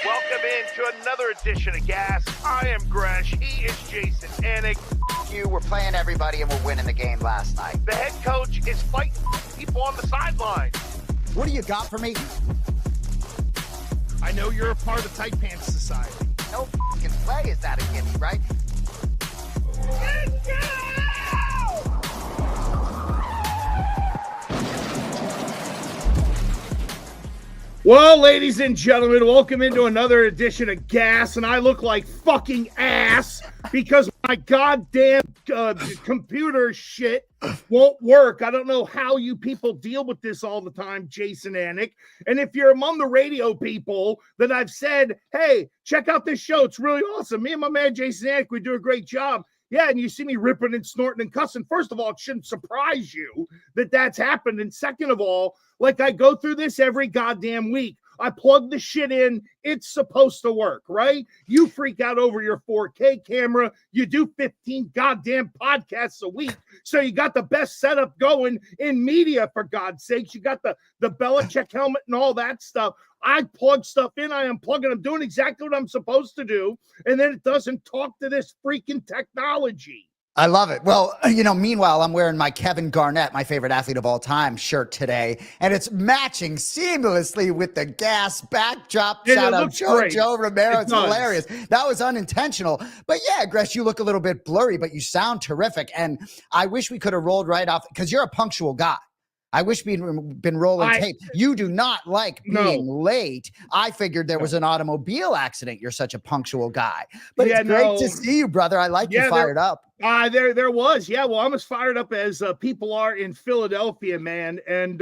Welcome in to another edition of Gas. I am Gresh. He is Jason Anik. You were playing everybody and we're winning the game last night. The head coach is fighting people on the sideline. What do you got for me? I know you're a part of the Tight Pants Society. No fucking play is that a gimme, right? Let's go! Well, ladies and gentlemen, welcome into another edition of Gas, and I look like fucking ass because my goddamn computer shit won't work. I don't know how you people deal with this all the time, Jason Anik. And if you're among the radio people that I've said, hey, check out this show, it's really awesome. Me and my man Jason Anik, we do a great job. Yeah, and you see me ripping and snorting and cussing. First of all, it shouldn't surprise you that that's happened. And second of all, like I go through this every goddamn week. I plug the shit in. It's supposed to work, right? You freak out over your 4K camera. You do 15 goddamn podcasts a week. So you got the best setup going in media, for God's sakes. You got the Belichick helmet and all that stuff. I plug stuff in. I am plugging. I'm doing exactly what I'm supposed to do. And then it doesn't talk to this freaking technology. I love it. Well, you know, meanwhile, I'm wearing my Kevin Garnett, my favorite athlete of all time, shirt today, and it's matching seamlessly with the Gas backdrop. Shout out Joe Romero. It's hilarious. That was unintentional. But yeah, Gresh, you look a little bit blurry, but you sound terrific. And I wish we could have rolled right off because you're a punctual guy. I wish we'd been rolling tape. You do not like being late. I figured there was an automobile accident. You're such a punctual guy. But it's great to see you, brother. I like you fired up. There was. Yeah, well, I'm as fired up as people are in Philadelphia, man. And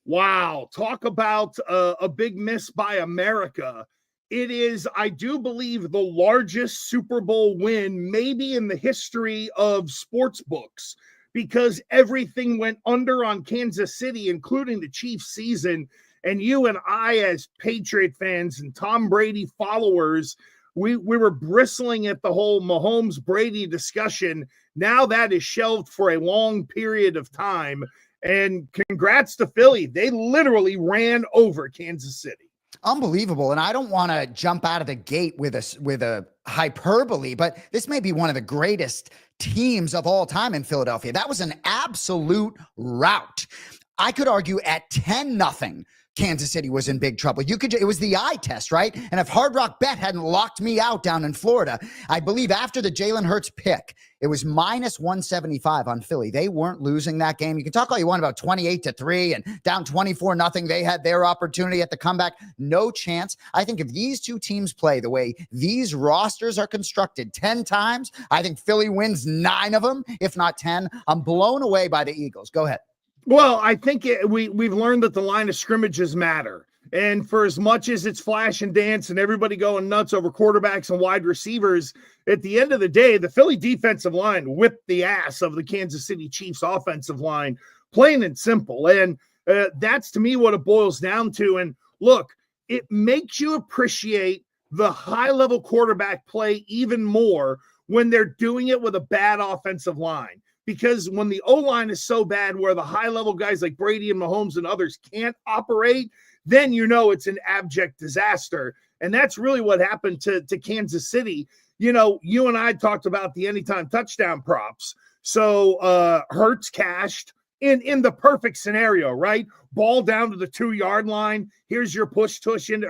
wow, talk about a big miss by America. It is, I do believe, the largest Super Bowl win maybe in the history of sports books, because everything went under on Kansas City, including the Chiefs season. And you and I, as Patriot fans and Tom Brady followers, we were bristling at the whole Mahomes Brady discussion. Now that is shelved for a long period of time. And congrats to Philly. They literally ran over Kansas City. Unbelievable. And I don't want to jump out of the gate with a hyperbole, but this may be one of the greatest teams of all time in Philadelphia. That was an absolute rout. I could argue at 10-0, Kansas City was in big trouble. It was the eye test, right? And if Hard Rock Bet hadn't locked me out down in Florida, I believe after the Jalen Hurts pick, it was minus 175 on Philly. They weren't losing that game. You can talk all you want about 28-3 and down 24-0. They had their opportunity at the comeback. No chance. I think if these two teams play the way these rosters are constructed 10 times, I think Philly wins 9 of them, if not 10. I'm blown away by the Eagles. Go ahead. Well, I think we've learned that the line of scrimmages matter. And for as much as it's flash and dance and everybody going nuts over quarterbacks and wide receivers, at the end of the day, the Philly defensive line whipped the ass of the Kansas City Chiefs offensive line, plain and simple. And that's, to me, what it boils down to. And look, it makes you appreciate the high-level quarterback play even more when they're doing it with a bad offensive line. Because when the O-line is so bad where the high-level guys like Brady and Mahomes and others can't operate, then you know it's an abject disaster. And that's really what happened to Kansas City. You know, you and I talked about the anytime touchdown props. So Hurts cashed in the perfect scenario, right? Ball down to the 2-yard line. Here's your push into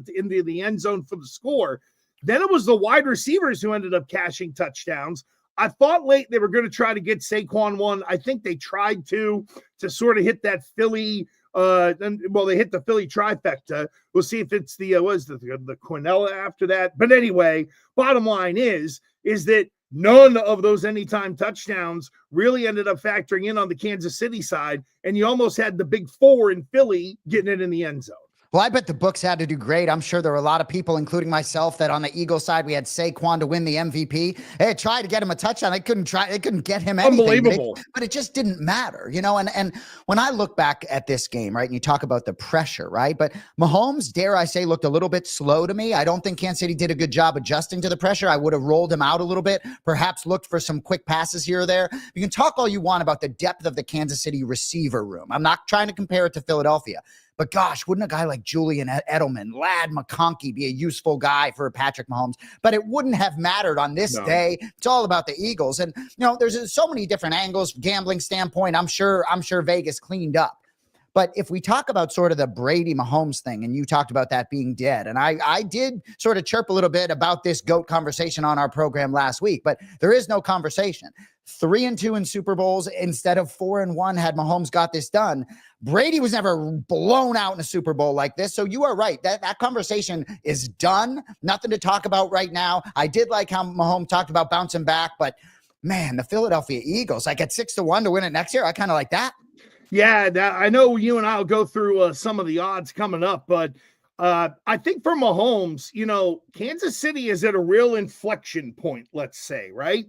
the end zone for the score. Then it was the wide receivers who ended up cashing touchdowns. I thought late they were going to try to get Saquon one. I think they tried to sort of hit that Philly. They hit the Philly trifecta. We'll see if it's the Quinella after that. But anyway, bottom line is that none of those anytime touchdowns really ended up factoring in on the Kansas City side, and you almost had the big 4 in Philly getting it in the end zone. Well, I bet the books had to do great. I'm sure there were a lot of people, including myself, that on the Eagles side, we had Saquon to win the MVP. They tried to get him a touchdown. They couldn't get him anything. Unbelievable. But it just didn't matter, you know? And when I look back at this game, right, and you talk about the pressure, right? But Mahomes, dare I say, looked a little bit slow to me. I don't think Kansas City did a good job adjusting to the pressure. I would have rolled him out a little bit, perhaps looked for some quick passes here or there. You can talk all you want about the depth of the Kansas City receiver room. I'm not trying to compare it to Philadelphia. But gosh, wouldn't a guy like Julian Edelman, Lad McConkey be a useful guy for Patrick Mahomes? But it wouldn't have mattered on this day. It's all about the Eagles. And, there's so many different angles, gambling standpoint. I'm sure Vegas cleaned up. But if we talk about sort of the Brady Mahomes thing, and you talked about that being dead, and I did sort of chirp a little bit about this GOAT conversation on our program last week, but there is no conversation. 3-2 in Super Bowls instead of 4-1 had Mahomes got this done. Brady was never blown out in a Super Bowl like this. So you are right. That conversation is done. Nothing to talk about right now. I did like how Mahomes talked about bouncing back, but man, the Philadelphia Eagles, like at 6-1 to win it next year, I kind of like that. Yeah, I know you and I will go through some of the odds coming up, but I think for Mahomes, Kansas City is at a real inflection point, let's say, right?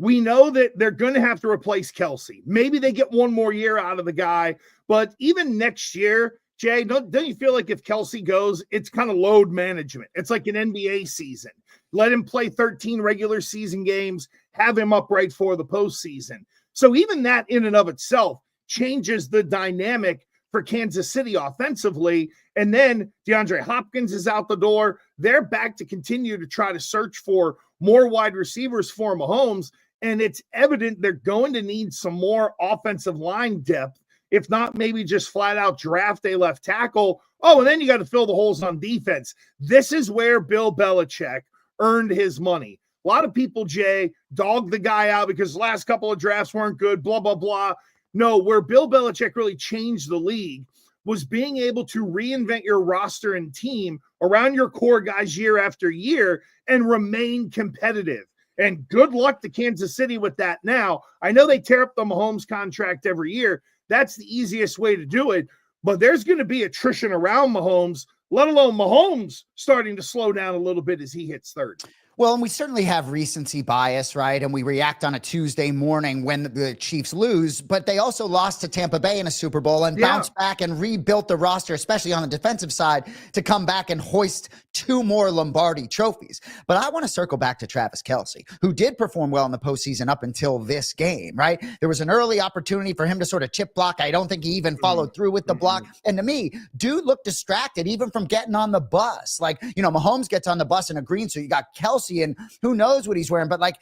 We know that they're going to have to replace Kelsey. Maybe they get one more year out of the guy, but even next year, Jay, don't you feel like if Kelsey goes, it's kind of load management? It's like an NBA season. Let him play 13 regular season games, have him up right for the postseason. So even that in and of itself changes the dynamic for Kansas City offensively. And then DeAndre Hopkins is out the door. They're back to continue to try to search for more wide receivers for Mahomes. And it's evident they're going to need some more offensive line depth, if not maybe just flat out draft a left tackle. Oh, and then you got to fill the holes on defense. This is where Bill Belichick earned his money. A lot of people, Jay, dogged the guy out because the last couple of drafts weren't good, blah, blah, blah. No, where Bill Belichick really changed the league was being able to reinvent your roster and team around your core guys year after year and remain competitive. And good luck to Kansas City with that now. I know they tear up the Mahomes contract every year. That's the easiest way to do it. But there's going to be attrition around Mahomes, let alone Mahomes starting to slow down a little bit as he hits 30. Well, and we certainly have recency bias, right? And we react on a Tuesday morning when the Chiefs lose, but they also lost to Tampa Bay in a Super Bowl and bounced back and rebuilt the roster, especially on the defensive side, to come back and hoist 2 more Lombardi trophies. But I want to circle back to Travis Kelce, who did perform well in the postseason up until this game, right? There was an early opportunity for him to sort of chip block. I don't think he even followed through with the block. And to me, dude looked distracted even from getting on the bus. Like, Mahomes gets on the bus in a green, so you got Kelce and who knows what he's wearing, but like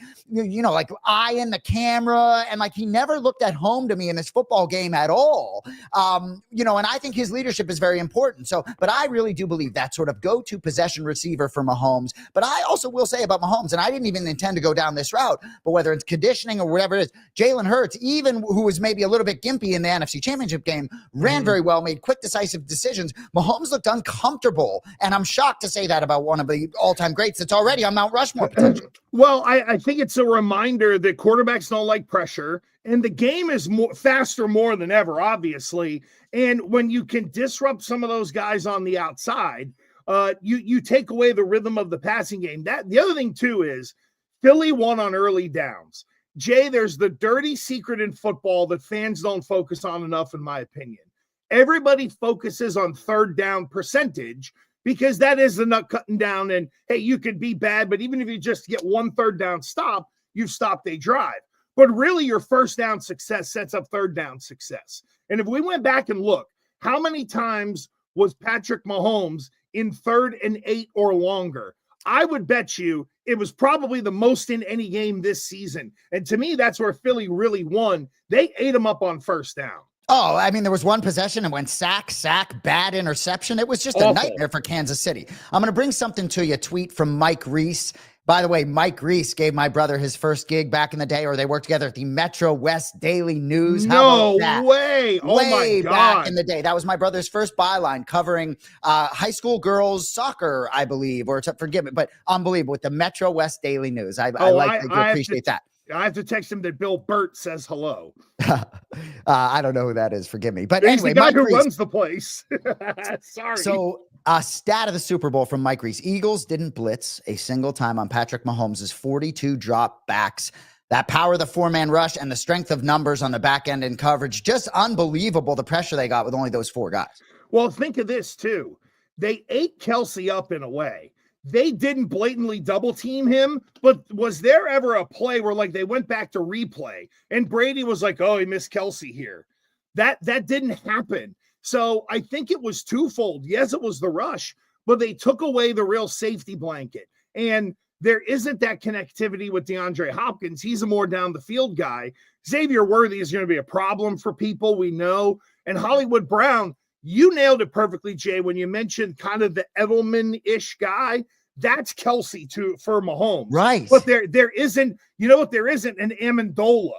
eyeing the camera, and like he never looked at home to me in this football game at all. And I think his leadership is very important. So, but I really do believe that sort of go-to possession receiver for Mahomes. But I also will say about Mahomes, and I didn't even intend to go down this route, but whether it's conditioning or whatever it is, Jalen Hurts, even who was maybe a little bit gimpy in the NFC Championship game, ran very well, made quick, decisive decisions. Mahomes looked uncomfortable, and I'm shocked to say that about one of the all-time greats that's already on Mount Rushmore potential. Well, I think it's a reminder that quarterbacks don't like pressure, and the game is faster more than ever, obviously. And when you can disrupt some of those guys on the outside, you take away the rhythm of the passing game. The other thing too is Philly won on early downs. Jay, there's the dirty secret in football that fans don't focus on enough, in my opinion. Everybody focuses on third down percentage, because that is the nut cutting down. And hey, you could be bad, but even if you just get 1 third down stop, you've stopped a drive. But really, your first down success sets up third down success. And if we went back and look, how many times was Patrick Mahomes in 3rd and 8 or longer? I would bet you it was probably the most in any game this season. And to me, that's where Philly really won. They ate him up on first down. Oh, I mean, there was one possession and went sack, bad interception. It was just a nightmare for Kansas City. I'm going to bring something to you, a tweet from Mike Reese. By the way, Mike Reese gave my brother his first gig back in the day, or they worked together at the Metro West Daily News. No way. Oh way my God. Back in the day. That was my brother's first byline covering high school girls soccer, I believe, or forgive me, but unbelievable, with the Metro West Daily News. I appreciate that. I have to text him that Bill Burt says hello. I don't know who that is. Forgive me. But he's anyway, the guy Mike who Reese runs the place. Sorry. So stat of the Super Bowl from Mike Reese. Eagles didn't blitz a single time on Patrick Mahomes' 42 drop backs. That power of the 4-man rush and the strength of numbers on the back end and coverage, just unbelievable, the pressure they got with only those 4 guys. Well, think of this too. They ate Kelsey up in a way. They didn't blatantly double team him, but was there ever a play where like they went back to replay and Brady was like, oh, he missed Kelsey here? That didn't happen. So I think it was twofold. Yes, it was the rush, but they took away the real safety blanket. And there isn't that connectivity with DeAndre Hopkins. He's a more down the field guy. Xavier Worthy is going to be a problem for people, we know. And Hollywood Brown, you nailed it perfectly, Jay, when you mentioned kind of the Edelman-ish guy. That's Kelsey for Mahomes. Right. But there isn't, you know what, there isn't an Amendola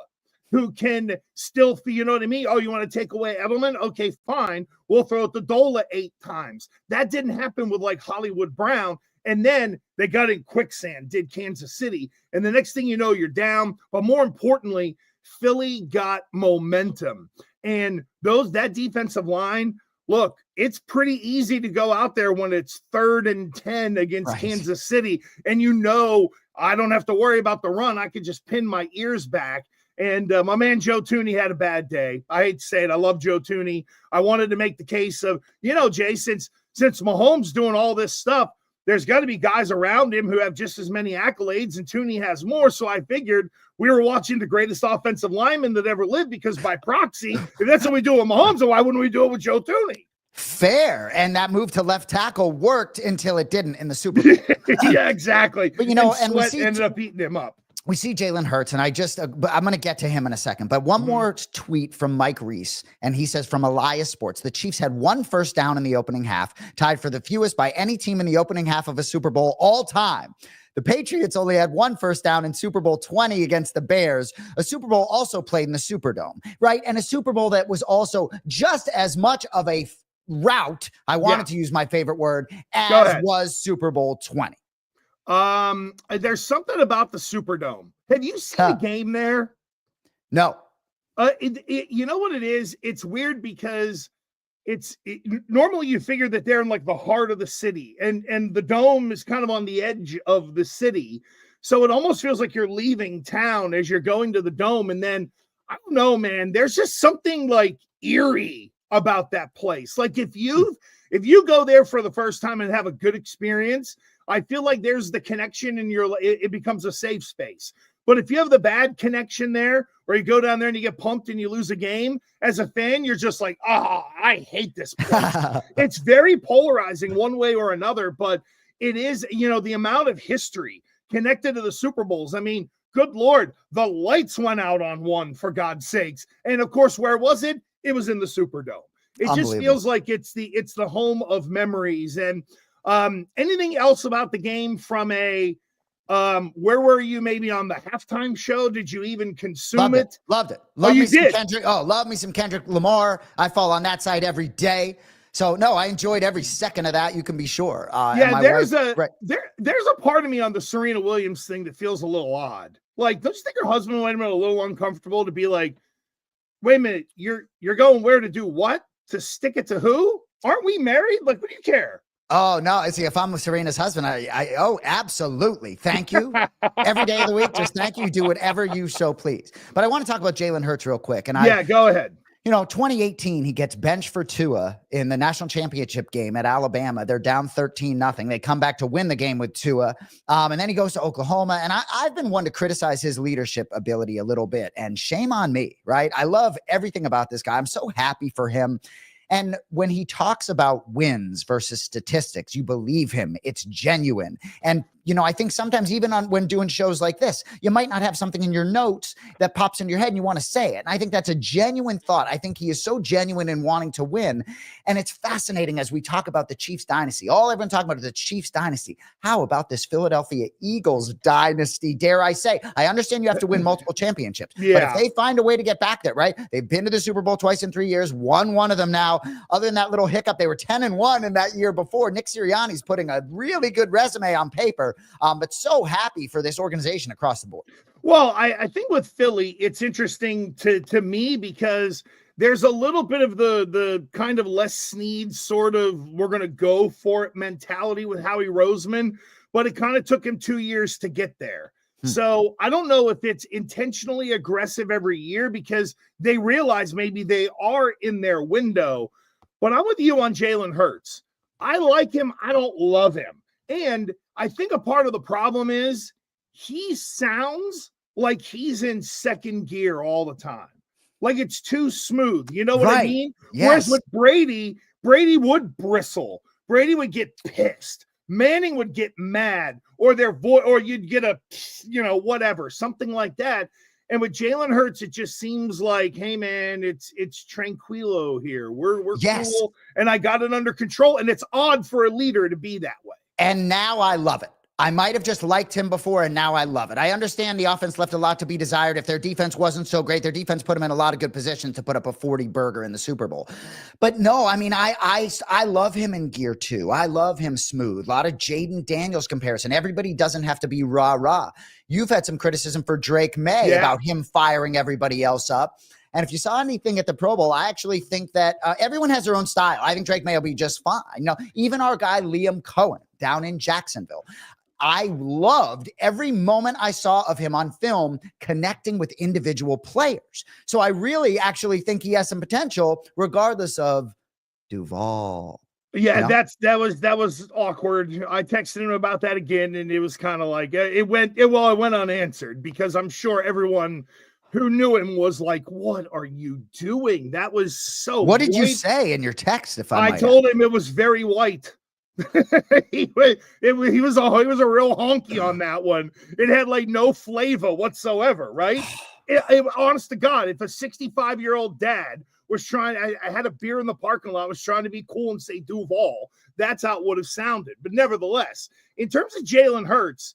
who can still, you know what I mean? Oh, you want to take away Edelman? Okay, fine. We'll throw it to Dola 8 times. That didn't happen with like Hollywood Brown. And then they got in quicksand, did Kansas City. And the next thing you know, you're down. But more importantly, Philly got momentum. And that defensive line, look, it's pretty easy to go out there when it's 3rd and 10 against Kansas City. And you know, I don't have to worry about the run. I could just pin my ears back. And my man Joe Thuney had a bad day. I hate to say it. I love Joe Thuney. I wanted to make the case of, you know, Jay, since Mahomes doing all this stuff, there's got to be guys around him who have just as many accolades, and Thuney has more. So I figured we were watching the greatest offensive lineman that ever lived, because by proxy, if that's what we do with Mahomes, then why wouldn't we do it with Joe Thuney? Fair. And that move to left tackle worked until it didn't in the Super Bowl. Yeah, exactly. But, you know, and Sweat ended up eating him up. We see Jalen Hurts, and but I'm going to get to him in a second. But one more tweet from Mike Reese, and he says, from Elias Sports, the Chiefs had 1 first down in the opening half, tied for the fewest by any team in the opening half of a Super Bowl all time. The Patriots only had 1 first down in Super Bowl 20 against the Bears, a Super Bowl also played in the Superdome, right? And a Super Bowl that was also just as much of a rout, I wanted to use my favorite word, as was Super Bowl 20. There's something about the Superdome. Have you seen a game there? No. You know what it is? It's weird because normally you figure that they're in like the heart of the city, and the dome is kind of on the edge of the city. So it almost feels like you're leaving town as you're going to the dome. And then, I don't know, man, there's just something like eerie about that place. Like if you go there for the first time and have a good experience, I feel like there's the connection in it becomes a safe space. But if you have the bad connection there, or you go down there and you get pumped and you lose a game, as a fan, you're just like, I hate this place. It's very polarizing one way or another, but it is, you know, the amount of history connected to the Super Bowls. I mean, good Lord, the lights went out on one, for God's sakes. And of course, where was it? It was in the Superdome. It just feels like it's the home of memories. And anything else about the game from where were you maybe on the halftime show? Did you even consume it? Loved it. You did? Love me some Kendrick Lamar. I fall on that side every day. So no, I enjoyed every second of that. You can be sure. There's a part of me on the Serena Williams thing that feels a little odd. Like, don't you think her husband might have been a little uncomfortable to be like, wait a minute, you're going where to do what? To stick it to who? Aren't we married? Like, what do you care? Oh, no. See, if I'm Serena's husband, absolutely. Thank you. Every day of the week, just thank you. Do whatever you so please. But I want to talk about Jalen Hurts real quick. And go ahead. You know, 2018, he gets benched for Tua in the national championship game at Alabama. They're down 13-0. They come back to win the game with Tua. And then he goes to Oklahoma. And I've been one to criticize his leadership ability a little bit. And shame on me, right? I love everything about this guy. I'm so happy for him. And when he talks about wins versus statistics, you believe him. It's genuine. And, you know, I think sometimes even when doing shows like this, you might not have something in your notes that pops in your head and you want to say it. And I think that's a genuine thought. I think he is so genuine in wanting to win. And it's fascinating as we talk about the Chiefs dynasty. All everyone talking about is the Chiefs dynasty. How about this Philadelphia Eagles dynasty, dare I say? I understand you have to win multiple championships. But if they find a way to get back there, right? They've been to the Super Bowl twice in 3 years, won one of them now. Other than that little hiccup, they were 10-1 in that year before. Nick Sirianni's putting a really good resume on paper, but so happy for this organization across the board. Well, I think with Philly, it's interesting to me because there's a little bit of the kind of Les Snead sort of we're going to go for it mentality with Howie Roseman, but it kind of took him 2 years to get there. So I don't know if it's intentionally aggressive every year because they realize maybe they are in their window. But I'm with you on Jalen Hurts. I like him. I don't love him. And I think a part of the problem is he sounds like he's in second gear all the time. like it's too smooth. You know what I mean? Yes. Whereas with Brady would bristle. Brady would get pissed. Manning would get mad, or their voice, or you'd get a, whatever, something like that. And with Jalen Hurts, it just seems like, hey man, it's tranquilo here. We're cool, and I got it under control. And it's odd for a leader to be that way. And now I love it. I might have just liked him before, and now I love it. I understand the offense left a lot to be desired. If their defense wasn't so great, their defense put them in a lot of good positions to put up a 40 burger in the Super Bowl. But no, I mean, I love him in gear 2. I love him smooth. A lot of Jaden Daniels comparison. Everybody doesn't have to be rah-rah. You've had some criticism for Drake May about him firing everybody else up. And if you saw anything at the Pro Bowl, I actually think that everyone has their own style. I think Drake May will be just fine. Even our guy Liam Cohen down in Jacksonville. I loved every moment I saw of him on film connecting with individual players. So I really actually think he has some potential regardless of Duval. Yeah, that was awkward. I texted him about that again, and it was kind of like it went unanswered, because I'm sure everyone who knew him was like, "What are you doing?" That was so. What did you say in your text? I told him it was very white. he was a real honky on that one. It had like no flavor whatsoever, right? Honest to God, if a 65-year-old dad was trying, I had a beer in the parking lot, was trying to be cool and say Duval, that's how it would have sounded. But nevertheless, in terms of Jalen Hurts,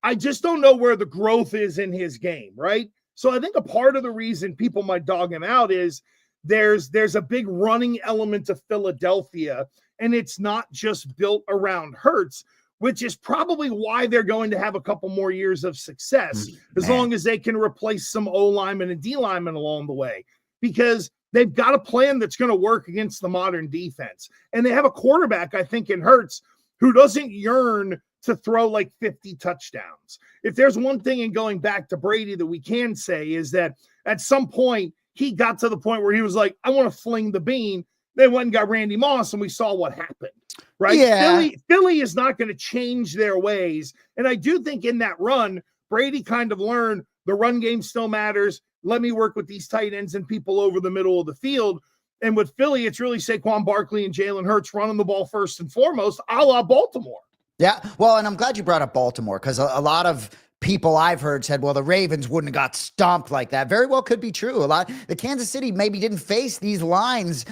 I just don't know where the growth is in his game, right? So I think a part of the reason people might dog him out is there's a big running element to Philadelphia, and it's not just built around Hurts, which is probably why they're going to have a couple more years of success, as long as they can replace some O linemen and D linemen along the way, because they've got a plan that's going to work against the modern defense. And they have a quarterback, I think, in Hurts, who doesn't yearn to throw like 50 touchdowns. If there's one thing in going back to Brady that we can say is that at some point he got to the point where he was like, I want to fling the bean. They went and got Randy Moss, and we saw what happened, right? Yeah. Philly is not going to change their ways. And I do think in that run, Brady kind of learned the run game still matters. Let me work with these tight ends and people over the middle of the field. And with Philly, it's really Saquon Barkley and Jalen Hurts running the ball first and foremost, a la Baltimore. Yeah, well, and I'm glad you brought up Baltimore, because a lot of people I've heard said, well, the Ravens wouldn't have got stomped like that. Very well could be true. The Kansas City maybe didn't face these lines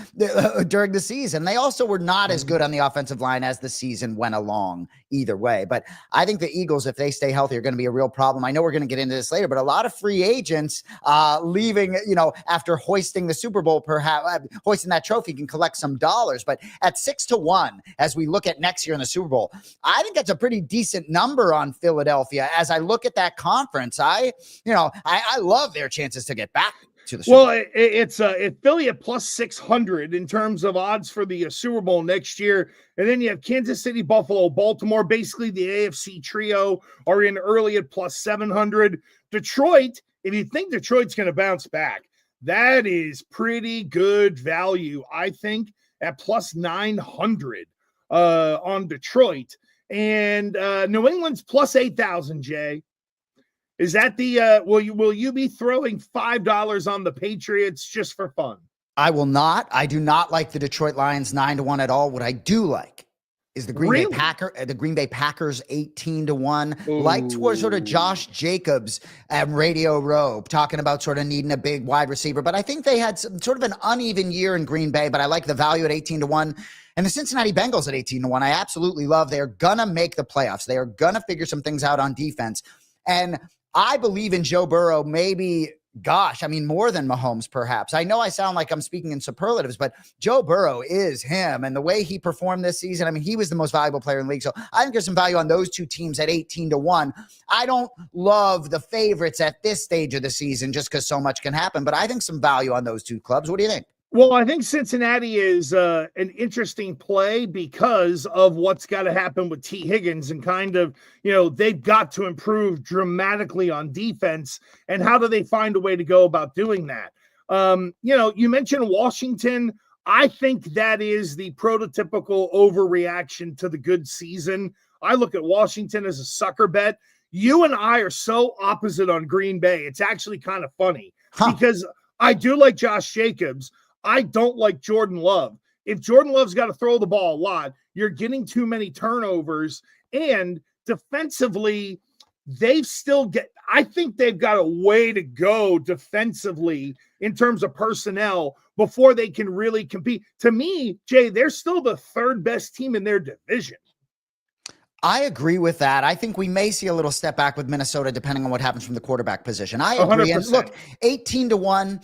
during the season. They also were not as good on the offensive line as the season went along either way. But I think the Eagles, if they stay healthy, are going to be a real problem. I know we're going to get into this later, but a lot of free agents leaving, after hoisting the Super Bowl, perhaps hoisting that trophy, can collect some dollars. But at 6-1, as we look at next year in the Super Bowl, I think that's a pretty decent number on Philadelphia. As I look at that conference, I love their chances to get back to the Super Bowl. Well, it's Philly at plus 600 in terms of odds for the Super Bowl next year. And then you have Kansas City, Buffalo, Baltimore. Basically, the AFC trio are in early at plus 700. Detroit, if you think Detroit's going to bounce back, that is pretty good value, I think, at plus 900 on Detroit. And New England's plus 8,000, Jay. Is that the will you be throwing $5 on the Patriots just for fun? I will not. I do not like the Detroit Lions 9-1 at all. What I do like is the Green Bay Packers 18-1. Like towards sort of Josh Jacobs at Radio Row talking about sort of needing a big wide receiver. But I think they had some sort of an uneven year in Green Bay, but I like the value at 18-1. And the Cincinnati Bengals at 18-1, I absolutely love. They're going to make the playoffs. They are going to figure some things out on defense. And I believe in Joe Burrow, maybe, more than Mahomes, perhaps. I know I sound like I'm speaking in superlatives, but Joe Burrow is him. And the way he performed this season, he was the most valuable player in the league. So I think there's some value on those two teams at 18-1. I don't love the favorites at this stage of the season just because so much can happen, but I think some value on those two clubs. What do you think? Well, I think Cincinnati is an interesting play because of what's got to happen with T. Higgins and kind of, they've got to improve dramatically on defense. And how do they find a way to go about doing that? You mentioned Washington. I think that is the prototypical overreaction to the good season. I look at Washington as a sucker bet. You and I are so opposite on Green Bay. It's actually kind of funny because I do like Josh Jacobs. I don't like Jordan Love. If Jordan Love's got to throw the ball a lot, you're getting too many turnovers. And defensively, I think they've got a way to go defensively in terms of personnel before they can really compete. To me, Jay, they're still the third best team in their division. I agree with that. I think we may see a little step back with Minnesota depending on what happens from the quarterback position. I agree. 100%. And look, 18-1,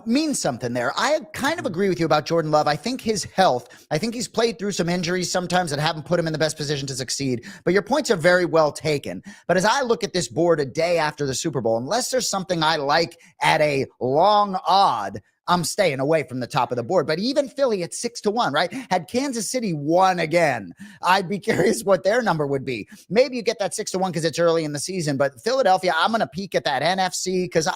means something there. I kind of agree with you about Jordan Love. I think his health, I think he's played through some injuries sometimes that haven't put him in the best position to succeed, but your points are very well taken. But as I look at this board a day after the Super Bowl, unless there's something I like at a long odd, I'm staying away from the top of the board. But even Philly at 6-1, right? Had Kansas City won again, I'd be curious what their number would be. Maybe you get that 6-1 because it's early in the season. But Philadelphia, I'm going to peek at that NFC because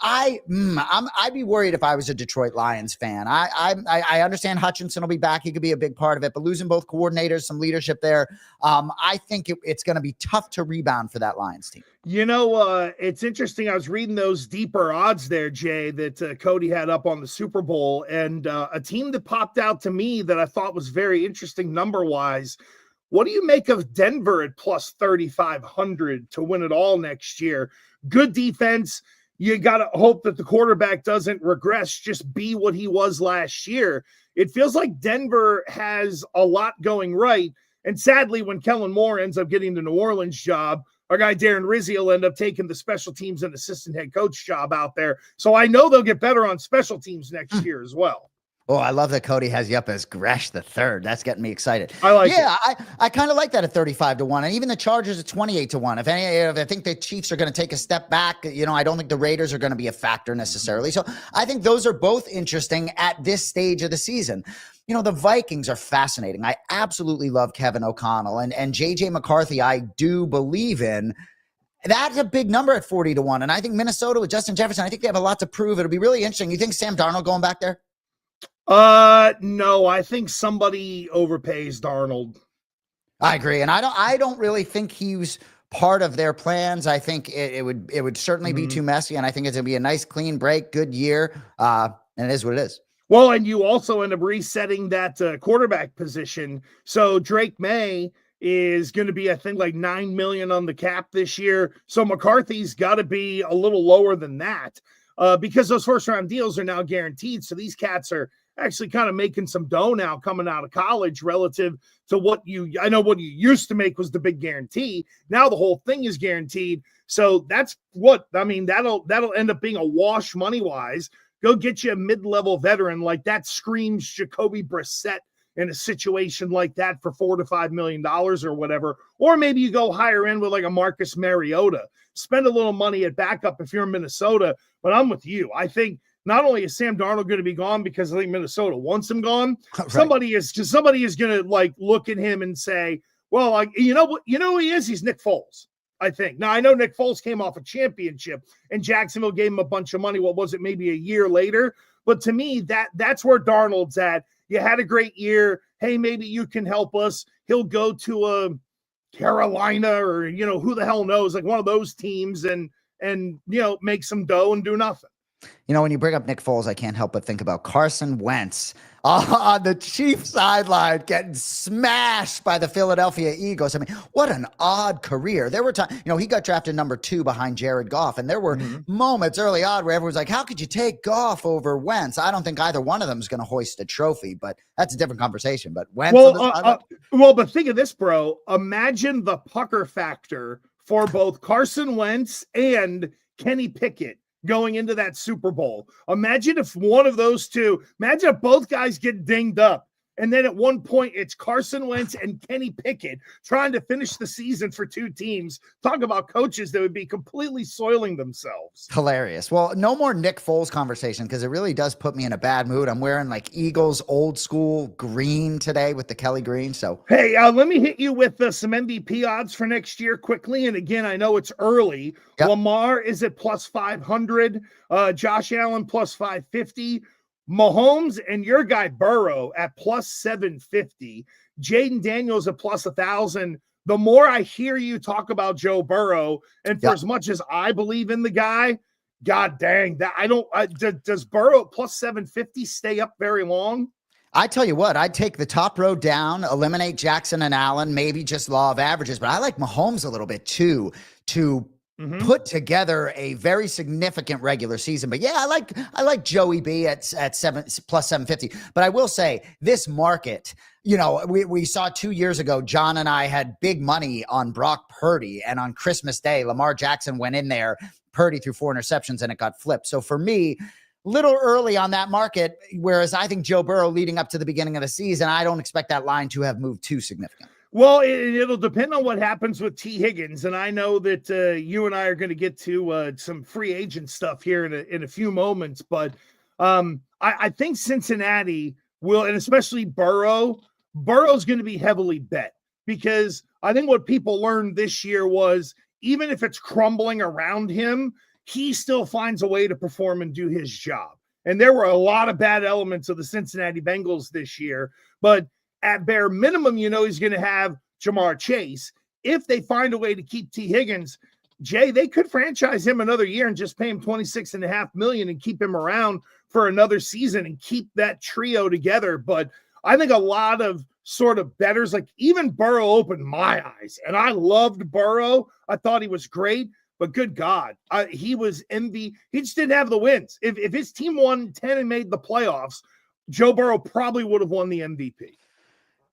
I'd be worried if I was a Detroit Lions fan. I understand Hutchinson will be back. He could be a big part of it, but losing both coordinators, some leadership there, I think it's going to be tough to rebound for that Lions team. It's interesting. I was reading those deeper odds there, Jay, that Cody had up on the Super Bowl, and a team that popped out to me that I thought was very interesting number-wise. What do you make of Denver at plus 3,500 to win it all next year? Good defense. You got to hope that the quarterback doesn't regress, just be what he was last year. It feels like Denver has a lot going right. And sadly, when Kellen Moore ends up getting the New Orleans job, our guy Darren Rizzi will end up taking the special teams and assistant head coach job out there. So I know they'll get better on special teams next year as well. Oh, I love that Cody has you up as Gresh the third. That's getting me excited. I like it. I kind of like that at 35-1, and even the Chargers at 28-1. If I think the Chiefs are going to take a step back, I don't think the Raiders are going to be a factor necessarily. So I think those are both interesting at this stage of the season. The Vikings are fascinating. I absolutely love Kevin O'Connell and JJ McCarthy. I do believe in. That's a big number at 40-1. And I think Minnesota with Justin Jefferson, I think they have a lot to prove. It'll be really interesting. You think Sam Darnold going back there? No, I think somebody overpays Darnold. I agree. And I don't really think he was part of their plans. I think it would certainly be too messy. And I think it's going to be a nice, clean break, good year. And it is what it is. Well, and you also end up resetting that quarterback position. So Drake May is going to be, I think, like $9 million on the cap this year. So McCarthy's got to be a little lower than that because those first-round deals are now guaranteed. So these cats are actually kind of making some dough now coming out of college relative to I know what you used to make was the big guarantee. Now the whole thing is guaranteed. So that'll end up being a wash money-wise. Go get you a mid-level veteran like that screams Jacoby Brissett in a situation like that for $4 to $5 million or whatever. Or maybe you go higher end with like a Marcus Mariota. Spend a little money at backup if you're in Minnesota. But I'm with you. I think not only is Sam Darnold going to be gone because I think Minnesota wants him gone, right. Somebody is going to like look at him and say, well, like, who he is? He's Nick Foles. I think. Now, I know Nick Foles came off a championship and Jacksonville gave him a bunch of money. What was it? Maybe a year later. But to me, that's where Darnold's at. You had a great year. Hey, maybe you can help us. He'll go to a Carolina or, who the hell knows, like one of those teams and make some dough and do nothing. When you bring up Nick Foles, I can't help but think about Carson Wentz on the Chiefs sideline getting smashed by the Philadelphia Eagles. I mean, what an odd career. There were times, he got drafted number 2 behind Jared Goff, and there were moments early on where everyone's like, how could you take Goff over Wentz? I don't think either one of them is going to hoist a trophy, but that's a different conversation. But Wentz but think of this, bro. Imagine the pucker factor for both Carson Wentz and Kenny Pickett going into that Super Bowl. Imagine if one of those two, imagine if both guys get dinged up. And then at one point, it's Carson Wentz and Kenny Pickett trying to finish the season for two teams. Talk about coaches that would be completely soiling themselves. Hilarious. Well, no more Nick Foles conversation because it really does put me in a bad mood. I'm wearing like Eagles old school green today with the Kelly green. So, hey, let me hit you with some MVP odds for next year quickly. And again, I know it's early. Yep. Lamar is at plus 500. Josh Allen plus 550. Mahomes and your guy Burrow at plus 750, Jaden Daniels at plus 1,000. The more I hear you talk about Joe Burrow, and for as much as I believe in the guy, God dang that. Does Burrow plus 750 stay up very long? I tell you what, I'd take the top row down, eliminate Jackson and Allen, maybe just law of averages, but I like Mahomes a little bit too, to put together a very significant regular season. But yeah, I like Joey B at plus 750. But I will say this market, you know, we saw 2 years ago, John and I had big money on Brock Purdy, and on Christmas Day, Lamar Jackson went in there, Purdy threw 4 interceptions and it got flipped. So for me, little early on that market, whereas I think Joe Burrow leading up to the beginning of the season, I don't expect that line to have moved too significant. Well, it'll depend on what happens with T. Higgins, and I know that you and I are going to get to some free agent stuff here in a few moments, but I think Cincinnati will, and especially Burrow's going to be heavily bet, because I think what people learned this year was even if it's crumbling around him, he still finds a way to perform and do his job. And there were a lot of bad elements of the Cincinnati Bengals this year, but at bare minimum, you know, he's going to have Jamar Chase. If they find a way to keep T. Higgins, Jay, they could franchise him another year and just pay him $26.5 million and keep him around for another season and keep that trio together. But I think a lot of sort of bettors, like even Burrow, opened my eyes, and I loved Burrow. I thought he was great. But good God, he was MVP. He just didn't have the wins. If his team won 10 and made the playoffs, Joe Burrow probably would have won the MVP.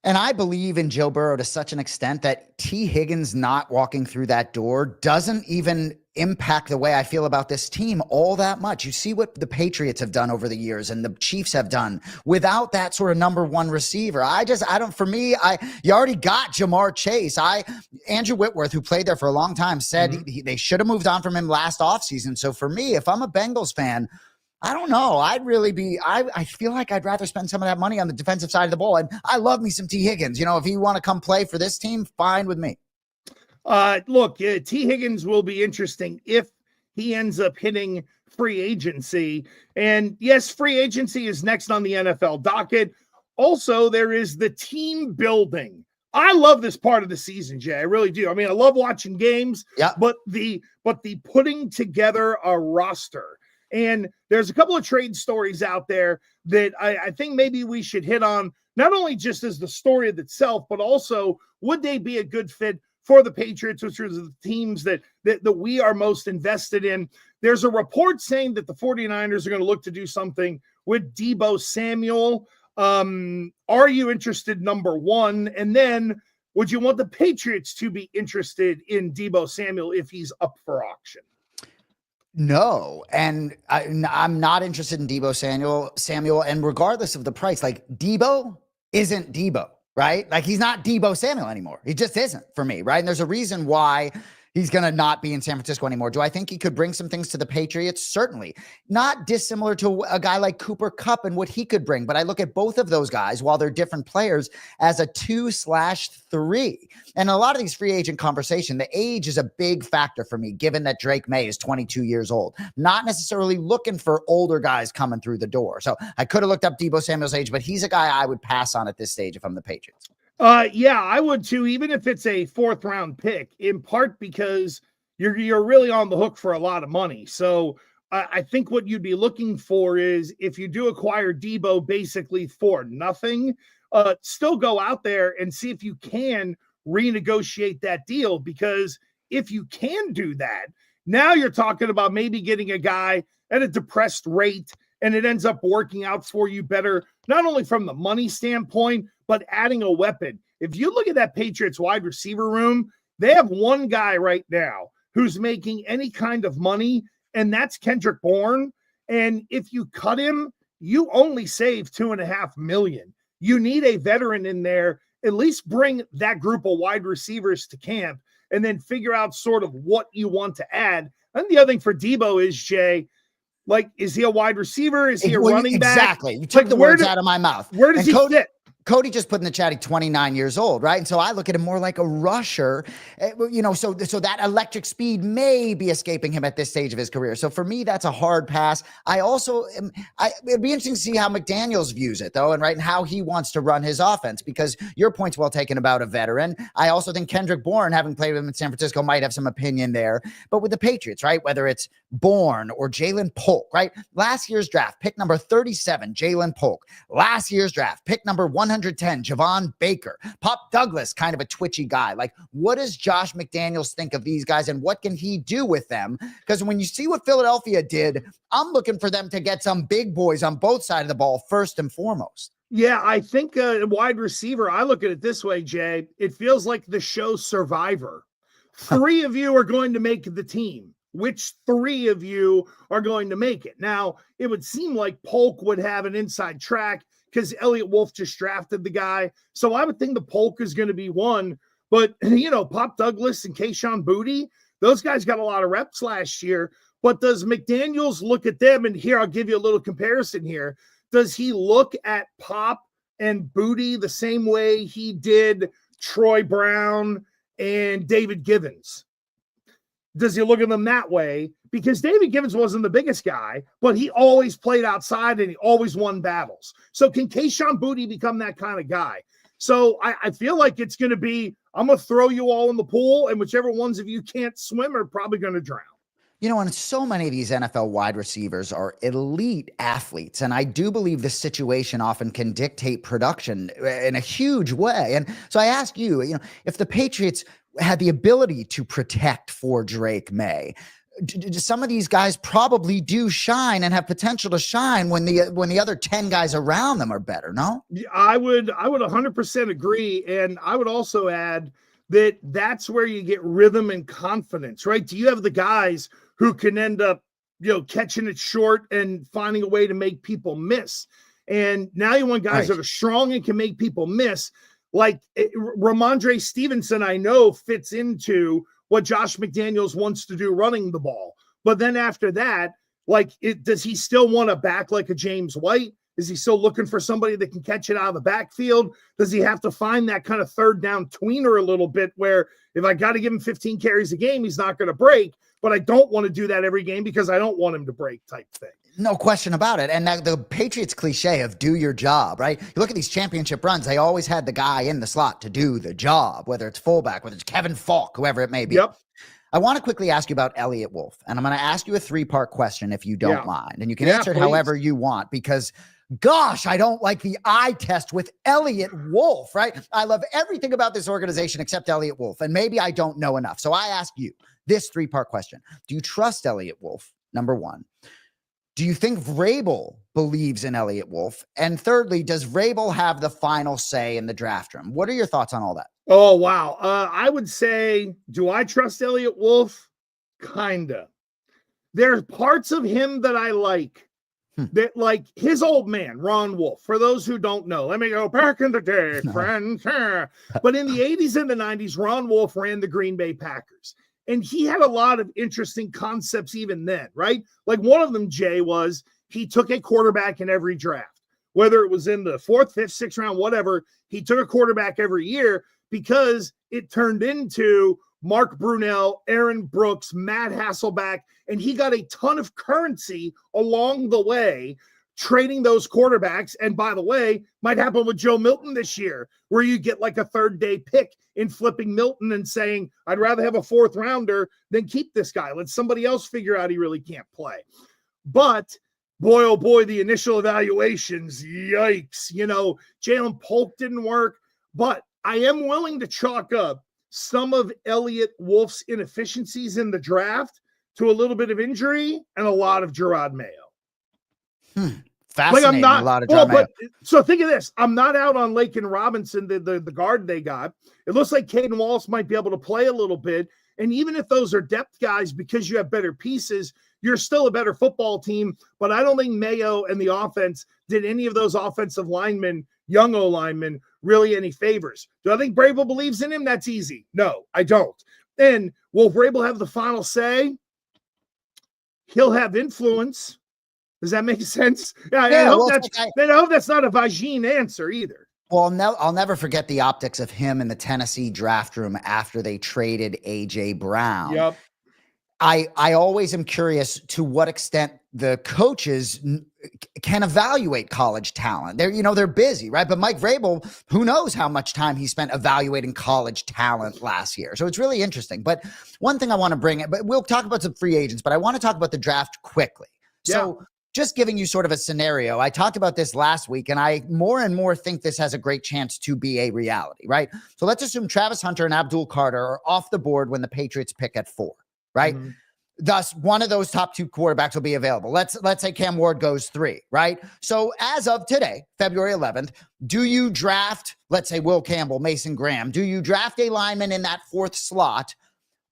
And I believe in Joe Burrow to such an extent that T. Higgins not walking through that door doesn't even impact the way I feel about this team all that much. You see what the Patriots have done over the years and the Chiefs have done without that sort of number one receiver. You already got Jamar Chase. Andrew Whitworth, who played there for a long time, said they should have moved on from him last offseason. So for me, if I'm a Bengals fan, I don't know. I feel like I'd rather spend some of that money on the defensive side of the ball. And I love me some T. Higgins. You know, if you want to come play for this team, fine with me. Look, T. Higgins will be interesting if he ends up hitting free agency. And yes, free agency is next on the NFL docket. Also, there is the team building. I love this part of the season, Jay. I really do. I mean, I love watching games, but the putting together a roster. And there's a couple of trade stories out there that I think maybe we should hit on, not only just as the story of itself, but also would they be a good fit for the Patriots, which are the teams that we are most invested in. There's a report saying that the 49ers are going to look to do something with Deebo Samuel. Are you interested, number one? And then would you want the Patriots to be interested in Deebo Samuel if he's up for auction? No, and I'm not interested in Deebo Samuel, and regardless of the price, like Deebo isn't Deebo, right? Like he's not Deebo Samuel anymore. He just isn't for me, right? And there's a reason why he's going to not be in San Francisco anymore. Do I think he could bring some things to the Patriots? Certainly. Not dissimilar to a guy like Cooper Kupp and what he could bring. But I look at both of those guys, while they're different players, as a 2/3. And a lot of these free agent conversation, the age is a big factor for me, given that Drake May is 22 years old. Not necessarily looking for older guys coming through the door. So I could have looked up Deebo Samuel's age, but he's a guy I would pass on at this stage if I'm the Patriots. Yeah, I would too, even if it's a 4th round pick, in part because you're really on the hook for a lot of money. So I think what you'd be looking for is, if you do acquire Deebo basically for nothing, still go out there and see if you can renegotiate that deal, because if you can do that, now you're talking about maybe getting a guy at a depressed rate, and it ends up working out for you better, not only from the money standpoint, but adding a weapon. If you look at that Patriots wide receiver room, they have one guy right now who's making any kind of money, and that's Kendrick Bourne. And if you cut him, you only save $2.5 million. You need a veteran in there. At least bring that group of wide receivers to camp, and then figure out sort of what you want to add. And the other thing for Deebo is, Jay, like, is he a wide receiver? Is he a running back? Exactly. You took the words out of my mouth. Where does he fit? Cody just put in the chat, he's 29 years old, right? And so I look at him more like a rusher, so that electric speed may be escaping him at this stage of his career. So for me, that's a hard pass. It'd be interesting to see how McDaniels views it, though, and how he wants to run his offense, because your point's well taken about a veteran. I also think Kendrick Bourne, having played with him in San Francisco, might have some opinion there. But with the Patriots, right, whether it's Bourne or Jalen Polk, right? Last year's draft, pick number 37, Jalen Polk. Last year's draft, pick number 110, Javon Baker. Pop Douglas, kind of a twitchy guy. Like, what does Josh McDaniels think of these guys, and what can he do with them? Because when you see what Philadelphia did, I'm looking for them to get some big boys on both sides of the ball first and foremost. Yeah, I think wide receiver, I look at it this way, Jay. It feels like the show Survivor. 3 of you are going to make the team. Which 3 of you are going to make it? Now, it would seem like Polk would have an inside track because Elliott Wolf just drafted the guy. So I would think the Polk is going to be one. But, Pop Douglas and Kayshon Boutte, those guys got a lot of reps last year. But does McDaniels look at them? And here, I'll give you a little comparison here. Does he look at Pop and Boutte the same way he did Troy Brown and David Givens? Does he look at them that way? Because David Givens wasn't the biggest guy, but he always played outside and he always won battles. So can Kayshon Boutte become that kind of guy? So I feel like it's going to be, I'm going to throw you all in the pool, and whichever ones of you can't swim are probably going to drown. And so many of these NFL wide receivers are elite athletes. And I do believe this situation often can dictate production in a huge way. And so I ask you, if the Patriots had the ability to protect for Drake May, some of these guys probably do shine and have potential to shine when the other 10 guys around them are better, no? I would 100% agree. And I would also add that that's where you get rhythm and confidence, right? Do you have the guys who can end up, catching it short and finding a way to make people miss? And now you want guys that are strong and can make people miss. Like Ramondre Stevenson, I know fits into what Josh McDaniels wants to do running the ball. But then after that, does he still want to back like a James White? Is he still looking for somebody that can catch it out of the backfield? Does he have to find that kind of third down tweener a little bit where if I got to give him 15 carries a game, he's not going to break, but I don't want to do that every game because I don't want him to break type thing? No question about it. And the Patriots cliche of do your job, right? You look at these championship runs, they always had the guy in the slot to do the job, whether it's fullback, whether it's Kevin Falk, whoever it may be. Yep. I want to quickly ask you about Elliott Wolf, and I'm going to ask you a 3-part question if you don't mind. And you can answer it however you want, because gosh, I don't like the eye test with Elliott Wolf, right? I love everything about this organization except Elliott Wolf, and maybe I don't know enough. So I ask you this 3-part question. Do you trust Elliott Wolf? Number 1. Do you think Vrabel believes in Elliott Wolf? And thirdly, does Vrabel have the final say in the draft room? What are your thoughts on all that? Oh, wow. I would say, do I trust Elliott Wolf? Kinda. There's parts of him that I like. That, like his old man, Ron Wolf. For those who don't know, let me go back in the day, friends. But in the 80s and the 90s, Ron Wolf ran the Green Bay Packers. And he had a lot of interesting concepts even then, right? Like one of them, Jay, was he took a quarterback in every draft, whether it was in the 4th, 5th, 6th round, whatever. He took a quarterback every year because it turned into Mark Brunell, Aaron Brooks, Matt Hasselbeck, and he got a ton of currency along the way trading those quarterbacks. And by the way, might happen with Joe Milton this year, where you get like a 3rd-day pick in flipping Milton and saying, I'd rather have a 4th rounder than keep this guy. Let somebody else figure out he really can't play. But boy, oh boy, the initial evaluations, yikes. Jalen Polk didn't work, but I am willing to chalk up some of Elliott Wolf's inefficiencies in the draft to a little bit of injury and a lot of Gerard Mayo. Fascinating. A lot of Gerard Mayo. So think of this. I'm not out on Laken Robinson, the guard they got. It looks like Caden Wallace might be able to play a little bit. And even if those are depth guys, because you have better pieces, you're still a better football team. But I don't think Mayo and the offense did any of those offensive linemen, young O-linemen, really any favors. Do I think Vrabel believes in him? That's easy. No, I don't. And will Vrabel have the final say? He'll have influence. Does that make sense? I hope that's not a Vagine answer either. Well, I'll never forget the optics of him in the Tennessee draft room after they traded A.J. Brown. Yep. I always am curious to what extent the coaches can evaluate college talent. They're busy, right? But Mike Vrabel, who knows how much time he spent evaluating college talent last year. So it's really interesting. But one thing I want to bring but we'll talk about some free agents, but I want to talk about the draft quickly. So just giving you sort of a scenario, I talked about this last week, and I more and more think this has a great chance to be a reality, right? So let's assume Travis Hunter and Abdul Carter are off the board when the Patriots pick at 4. Right. Mm-hmm. Thus, one of those top 2 quarterbacks will be available. Let's say Cam Ward goes 3, right? So as of today, February 11th, do you draft, let's say Will Campbell, Mason Graham, do you draft a lineman in that 4th slot,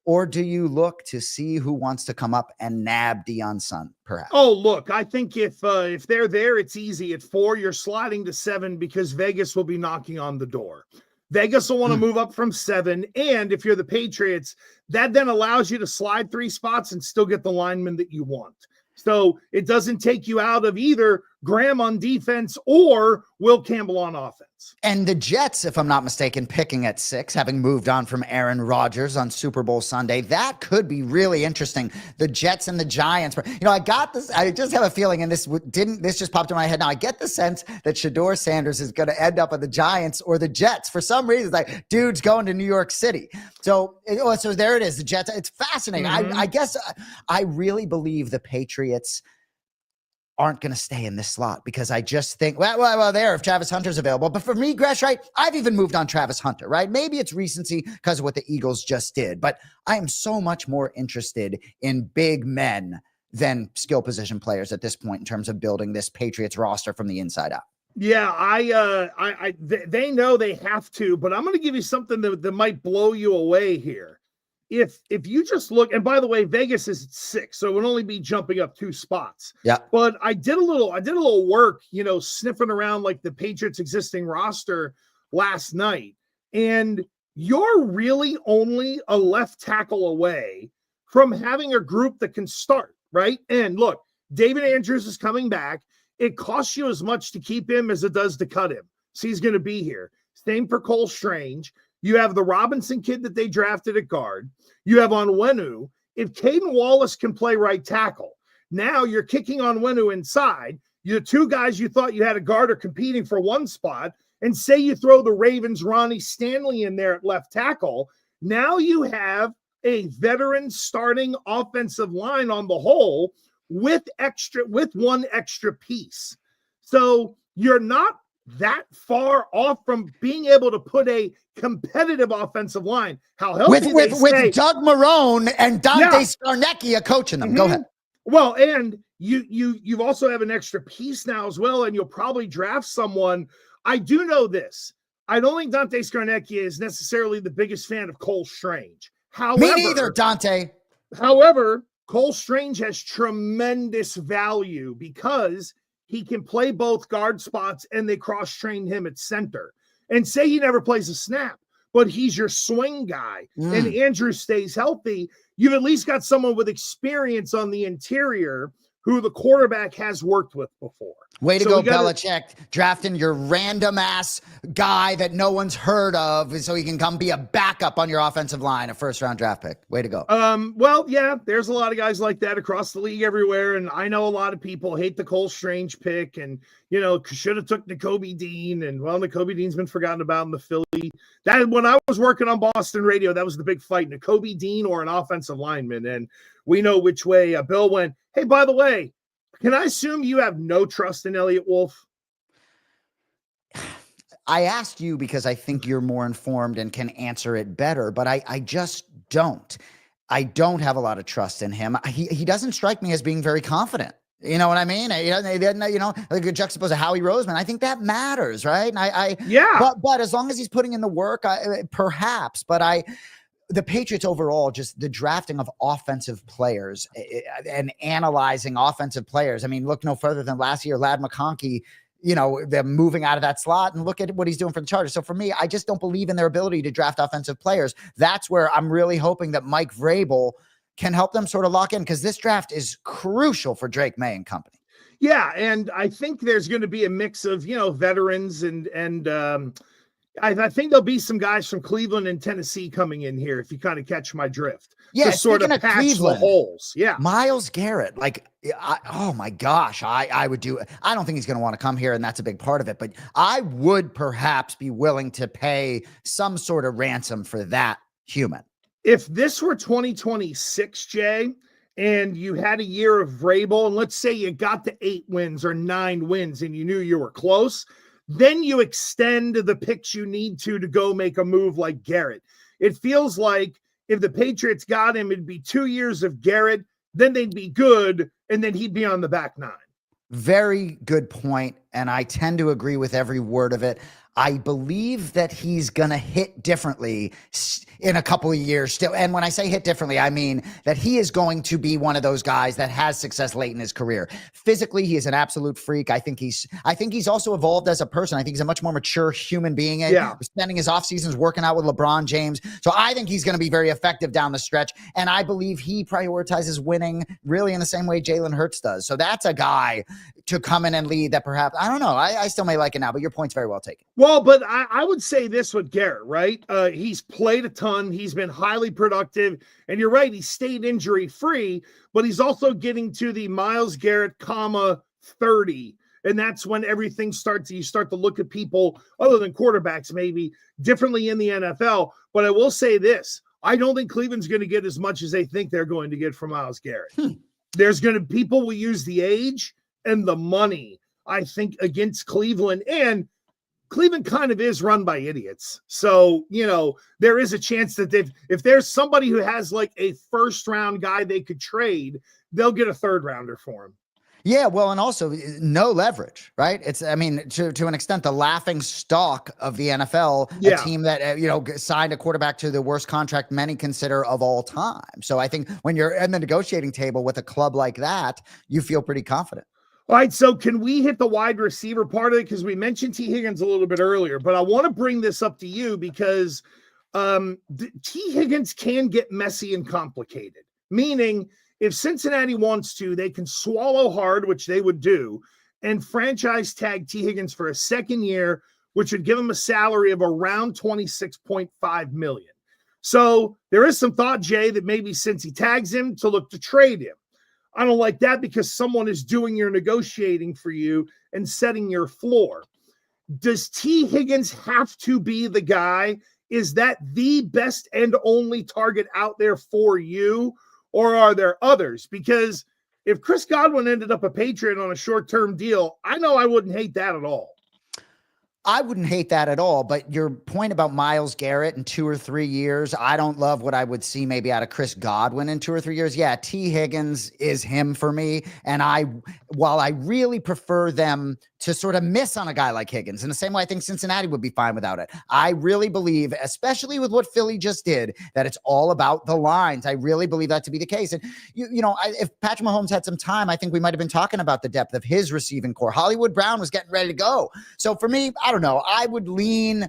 or do you look to see who wants to come up and nab Deion Sun, perhaps? Oh, look, I think if they're there, it's easy. At 4, you're sliding to 7 because Vegas will be knocking on the door. Vegas will want to move up from 7. And if you're the Patriots, that then allows you to slide 3 spots and still get the lineman that you want. So it doesn't take you out of either Graham on defense or Will Campbell on offense. And the Jets, if I'm not mistaken, picking at 6, having moved on from Aaron Rodgers on Super Bowl Sunday, that could be really interesting. The Jets and the Giants. I got this. I just have a feeling, and this just popped in my head now. I get the sense that Shedeur Sanders is going to end up with the Giants or the Jets for some reason. It's like, dude's going to New York City. So there it is. The Jets. It's fascinating. Mm-hmm. I guess I really believe the Patriots aren't going to stay in this slot because I just think, well, there, if Travis Hunter's available. But for me, Gresh, right, I've even moved on Travis Hunter, right? Maybe it's recency because of what the Eagles just did, but I am so much more interested in big men than skill position players at this point in terms of building this Patriots roster from the inside out. Yeah, they know they have to, but I'm going to give you something that might blow you away here. If you just look, and by the way, Vegas is at 6, so it would only be jumping up 2 spots. Yeah. But I did a little work, sniffing around like the Patriots' existing roster last night, and you're really only a left tackle away from having a group that can start, right? And look, David Andrews is coming back. It costs you as much to keep him as it does to cut him. So he's going to be here. Same for Cole Strange. You have the Robinson kid that they drafted at guard. You have Onwenu. If Caden Wallace can play right tackle, now you're kicking Onwenu inside. The 2 guys you thought you had a guard are competing for 1 spot. And say you throw the Ravens' Ronnie Stanley in there at left tackle. Now you have a veteran starting offensive line on the whole with 1 extra piece. So you're not that far off from being able to put a competitive offensive line. How healthy with Doug Marrone and Dante Scarnecchia coaching them. Mm-hmm. Go ahead. Well, and you also have an extra piece now as well, and you'll probably draft someone. I do know this. I don't think Dante Scarnecchia is necessarily the biggest fan of Cole Strange. However, me neither, Dante. However, Cole Strange has tremendous value because he can play both guard spots and they cross-train him at center. And say he never plays a snap, but he's your swing guy and Andrew stays healthy. You've at least got someone with experience on the interior who the quarterback has worked with before. Way to go, Belichick, drafting your random ass guy that no one's heard of so he can come be a backup on your offensive line, a 1st-round draft pick. Way to go. Well, yeah, there's a lot of guys like that across the league everywhere, and I know a lot of people hate the Cole Strange pick and, should have took Nakobe Dean, and, well, Nakobe Dean's been forgotten about in the Philly. That when I was working on Boston radio, that was the big fight, Nakobe Dean or an offensive lineman, and we know which way Bill went. Hey, by the way, can I assume you have no trust in Elliott Wolf? I asked you because I think you're more informed and can answer it better, but I just don't. I don't have a lot of trust in him. He doesn't strike me as being very confident. You know what I mean? Like a juxtapose of Howie Roseman. I think that matters, right? And but as long as he's putting in the work, perhaps. But the Patriots overall, just the drafting of offensive players and analyzing offensive players. I mean, look no further than last year, Ladd McConkey, they're moving out of that slot and look at what he's doing for the Chargers. So for me, I just don't believe in their ability to draft offensive players. That's where I'm really hoping that Mike Vrabel can help them sort of lock in because this draft is crucial for Drake May and company. Yeah, and I think there's going to be a mix of, veterans and I think there'll be some guys from Cleveland and Tennessee coming in here, if you kind of catch my drift. Yeah, to sort of speaking of patch Cleveland, the holes. Yeah. Myles Garrett, oh my gosh, I would do it. I don't think he's going to want to come here, and that's a big part of it, but I would perhaps be willing to pay some sort of ransom for that human. If this were 2026, Jay, and you had a year of Vrabel, and let's say you got to 8 wins or 9 wins and you knew you were close, then you extend the picks you need to go make a move like Garrett. It feels like if the Patriots got him, it'd be 2 years of Garrett, then they'd be good, and then he'd be on the back 9. Very good point, and I tend to agree with every word of it. I believe that he's going to hit differently in a couple of years still. And when I say hit differently, I mean that he is going to be one of those guys that has success late in his career. Physically, he is an absolute freak. I think he's also evolved as a person. I think he's a much more mature human being. Yeah. Spending his off seasons working out with LeBron James. So I think he's going to be very effective down the stretch. And I believe he prioritizes winning really in the same way Jalen Hurts does. So that's a guy to come in and lead that perhaps, I don't know. I still may like it now, but your point's very well taken. Well, but I would say this with Garrett, right? He's played a ton. He's been highly productive. And you're right, he stayed injury-free, but he's also getting to the Myles Garrett, 30. And that's when everything starts. You start to look at people, other than quarterbacks, maybe differently in the NFL. But I will say this. I don't think Cleveland's going to get as much as they think they're going to get from Myles Garrett. There's going to people will use the age and the money, I think, against Cleveland. And Cleveland kind of is run by idiots. So, there is a chance that if there's somebody who has like a first round guy they could trade, they'll get a third rounder for him. Yeah, well, and also no leverage, right? It's, I mean, to an extent, the laughing stock of the NFL, a team that, signed a quarterback to the worst contract many consider of all time. So I think when you're in the negotiating table with a club like that, you feel pretty confident. All right, so can we hit the wide receiver part of it? Because we mentioned T. Higgins a little bit earlier, but I want to bring this up to you because T. Higgins can get messy and complicated, meaning if Cincinnati wants to, they can swallow hard, which they would do, and franchise tag T. Higgins for a second year, which would give him a salary of around $26.5 million. So there is some thought, Jay, that maybe since he tags him to look to trade him. I don't like that because someone is doing your negotiating for you and setting your floor. Does T. Higgins have to be the guy? Is that the best and only target out there for you? Or are there others? Because if Chris Godwin ended up a Patriot on a short-term deal, I know I wouldn't hate that at all. I wouldn't hate that at all, but your point about Myles Garrett in 2 or 3 years, I don't love what I would see maybe out of Chris Godwin in 2 or 3 years. Yeah, T. Higgins is him for me. And while I really prefer them to sort of miss on a guy like Higgins, in the same way I think Cincinnati would be fine without it, I really believe, especially with what Philly just did, that it's all about the lines. I really believe that to be the case. And, if Patrick Mahomes had some time, I think we might have been talking about the depth of his receiving core. Hollywood Brown was getting ready to go. So for me, I don't know. I would lean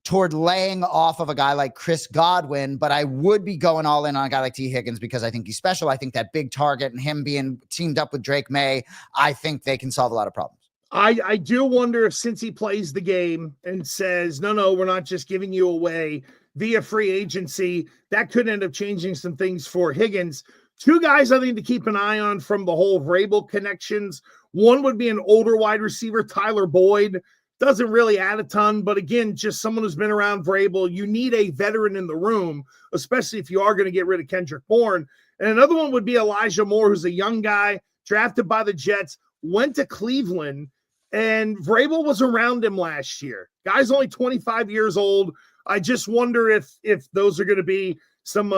toward laying off of a guy like Chris Godwin, but I would be going all in on a guy like T. Higgins because I think he's special. I think that big target and him being teamed up with Drake May, I think they can solve a lot of problems. I do wonder if since he plays the game and says, no, we're not just giving you away via free agency, that could end up changing some things for Higgins. 2 guys I think to keep an eye on from the whole Vrabel connections. One would be an older wide receiver, Tyler Boyd. Doesn't really add a ton, but again, just someone who's been around Vrabel. You need a veteran in the room, especially if you are going to get rid of Kendrick Bourne. And another one would be Elijah Moore, who's a young guy, drafted by the Jets, went to Cleveland, and Vrabel was around him last year. Guy's only 25 years old. I just wonder if those are going to be some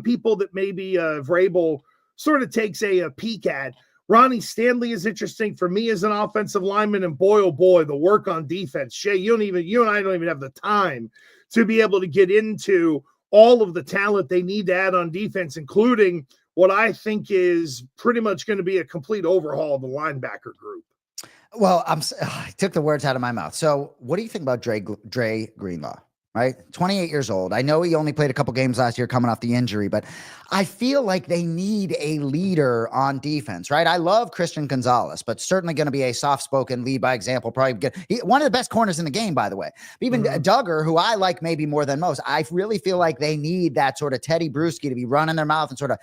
people that maybe Vrabel sort of takes a peek at. Ronnie Stanley is interesting for me as an offensive lineman, and boy, oh boy, the work on defense. Shay, you and I don't even have the time to be able to get into all of the talent they need to add on defense, including what I think is pretty much going to be a complete overhaul of the linebacker group. Well, I took the words out of my mouth. So what do you think about Dre Greenlaw? right? 28 years old. I know he only played a couple games last year coming off the injury, but I feel like they need a leader on defense, right? I love Christian Gonzalez, but certainly going to be a soft-spoken lead by example. Probably good. One of the best corners in the game, by the way. Even Duggar, who I like maybe more than most, I really feel like they need that sort of Teddy Bruschi to be running their mouth and sort of,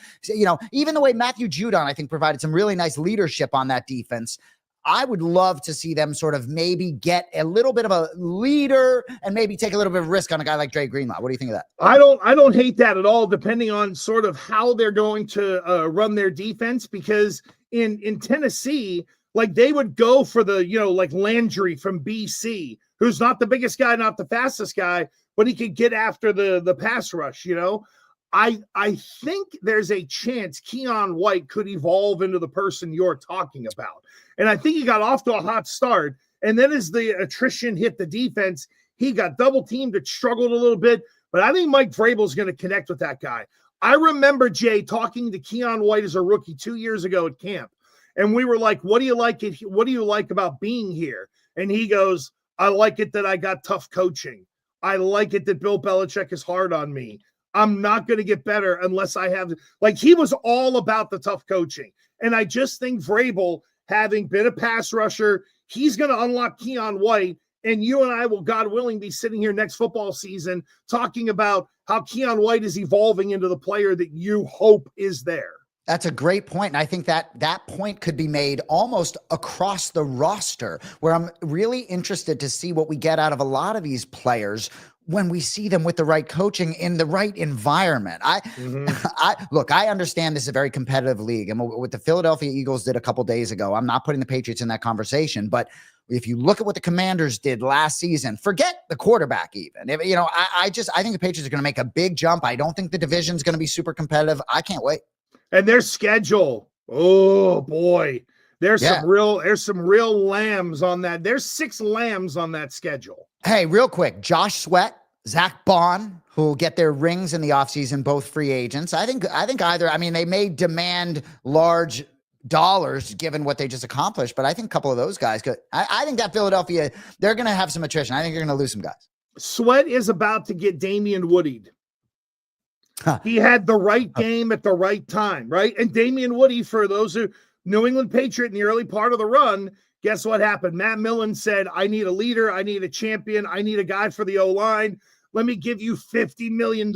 even the way Matthew Judon, I think, provided some really nice leadership on that defense. I would love to see them sort of maybe get a little bit of a leader and maybe take a little bit of risk on a guy like Dre Greenlaw. What do you think of that? I don't hate that at all, depending on sort of how they're going to run their defense, because in Tennessee, like they would go for the, like Landry from BC, who's not the biggest guy, not the fastest guy, but he could get after the pass rush, I think there's a chance Keon White could evolve into the person you're talking about. And I think he got off to a hot start. And then as the attrition hit the defense, he got double teamed. It struggled a little bit. But I think Mike Vrabel's going to connect with that guy. I remember, Jay, talking to Keon White as a rookie 2 years ago at camp. And we were like, what do you like about being here? And he goes, I like it that I got tough coaching. I like it that Bill Belichick is hard on me. I'm not going to get better unless I have, like, he was all about the tough coaching. And I just think Vrabel, having been a pass rusher, he's going to unlock Keon White. And you and I will, God willing, be sitting here next football season talking about how Keon White is evolving into the player that you hope is there. That's a great point. And I think that point could be made almost across the roster, where I'm really interested to see what we get out of a lot of these players when we see them with the right coaching in the right environment. Look, I understand this is a very competitive league. And what the Philadelphia Eagles did a couple days ago, I'm not putting the Patriots in that conversation, but if you look at what the Commanders did last season, forget the quarterback even. I think the Patriots are going to make a big jump. I don't think the division's going to be super competitive. I can't wait. And their schedule, oh boy, there's some real lambs on that. There's 6 lambs on that schedule. Hey, real quick, Josh Sweat, Zach Bond, who will get their rings in the offseason, both free agents. I think either, they may demand large dollars given what they just accomplished, but I think a couple of those guys could. I think that Philadelphia, they're going to have some attrition. I think they're going to lose some guys. Sweat is about to get Damian Woodied. He had the right game at the right time, right? And Damian Woody, for those who New England Patriot in the early part of the run, guess what happened? Matt Millen said, I need a leader. I need a champion. I need a guy for the O-line. Let me give you $50 million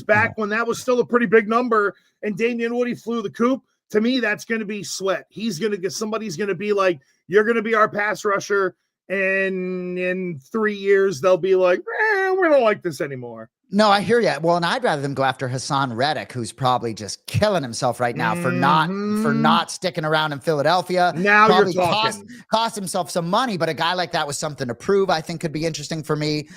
back when that was still a pretty big number. And Damian Woody flew the coop. To me, that's going to be Sweat. Somebody's going to be like, you're going to be our pass rusher. And in 3 years, they'll be like, we don't like this anymore. No, I hear you. Well, and I'd rather them go after Hassan Reddick, who's probably just killing himself right now for not sticking around in Philadelphia. Now probably you're talking. Cost himself some money, but a guy like that with something to prove, I think, could be interesting for me.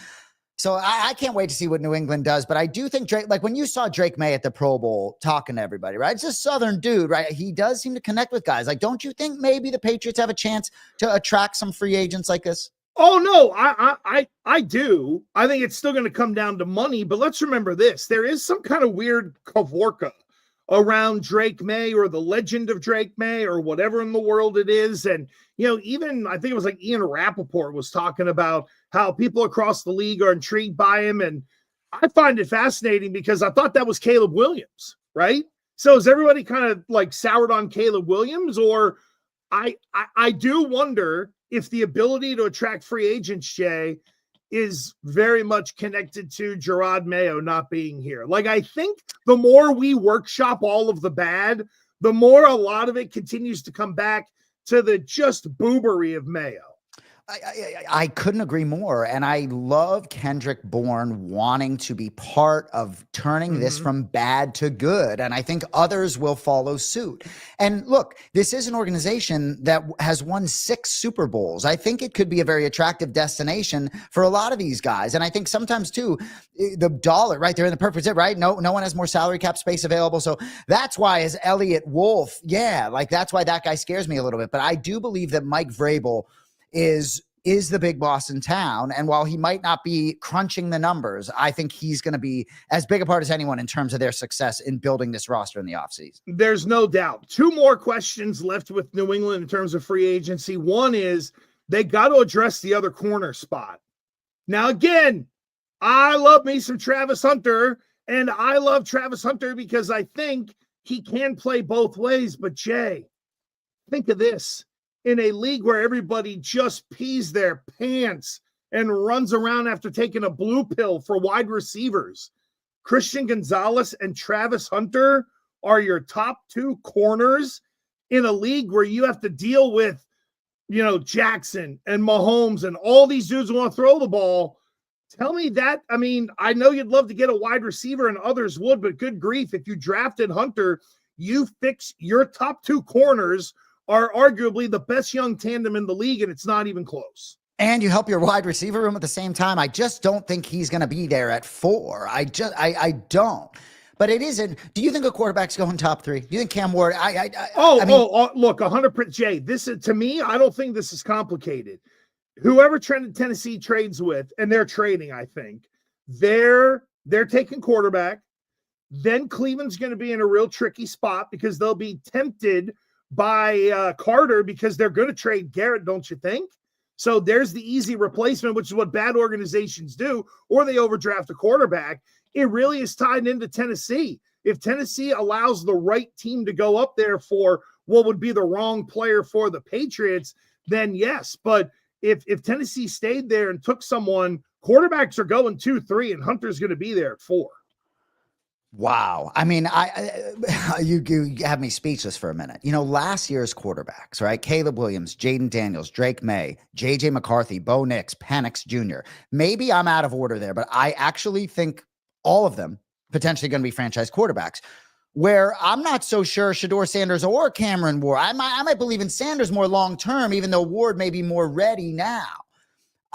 So I can't wait to see what New England does. But I do think Drake, like when you saw Drake May at the Pro Bowl talking to everybody, right? It's a Southern dude, right? He does seem to connect with guys. Like, don't you think maybe the Patriots have a chance to attract some free agents like this? Oh, no, I do. I think it's still going to come down to money, but let's remember this. There is some kind of weird Kavorka around Drake May or the legend of Drake May or whatever in the world it is. And, even I think it was like Ian Rappaport was talking about how people across the league are intrigued by him. And I find it fascinating because I thought that was Caleb Williams, right? So is everybody kind of like soured on Caleb Williams? Or I do wonder if the ability to attract free agents, Jay, is very much connected to Gerard Mayo not being here. Like, I think the more we workshop all of the bad, the more a lot of it continues to come back to the just boobery of Mayo. I couldn't agree more. And I love Kendrick Bourne wanting to be part of turning this from bad to good. And I think others will follow suit. And look, this is an organization that has won 6 Super Bowls. I think it could be a very attractive destination for a lot of these guys. And I think sometimes too, the dollar, right? They're in the perfect zip, right? No one has more salary cap space available. So that's why as Elliott Wolf, that's why that guy scares me a little bit. But I do believe that Mike Vrabel is the big boss in town. And while he might not be crunching the numbers, I think he's going to be as big a part as anyone in terms of their success in building this roster in the offseason. There's no doubt. 2 more questions left with New England in terms of free agency. One is they got to address the other corner spot. Now, again, I love me some Travis Hunter, and I love Travis Hunter because I think he can play both ways. But Jay, think of this. In a league where everybody just pees their pants and runs around after taking a blue pill for wide receivers, Christian Gonzalez and Travis Hunter are your top two corners in a league where you have to deal with, Jackson and Mahomes and all these dudes who want to throw the ball. Tell me that. I mean, I know you'd love to get a wide receiver and others would, but good grief, if you drafted Hunter, you fix your top two corners are arguably the best young tandem in the league, and it's not even close. And you help your wide receiver room at the same time. I just don't think he's going to be there at 4. I don't. But it isn't. Do you think a quarterback's going top 3? Do you think Cam Ward? Look, 100%. Jay, this is, to me, I don't think this is complicated. Whoever Tennessee trades with, and they're trading, I think, they're taking quarterback. Then Cleveland's going to be in a real tricky spot because they'll be tempted by Carter because they're going to trade Garrett, don't you think? So there's the easy replacement, which is what bad organizations do, or they overdraft a quarterback. It really is tied into Tennessee. If Tennessee allows the right team to go up there for what would be the wrong player for the Patriots, then yes. But if Tennessee stayed there and took someone, quarterbacks are going 2, 3, and Hunter's going to be there at 4. Wow. I mean, you have me speechless for a minute. Last year's quarterbacks, right? Caleb Williams, Jaden Daniels, Drake May, JJ McCarthy, Bo Nix, Penix Jr. Maybe I'm out of order there, but I actually think all of them potentially going to be franchise quarterbacks, where I'm not so sure Shedeur Sanders or Cameron Ward. I might believe in Sanders more long-term, even though Ward may be more ready now.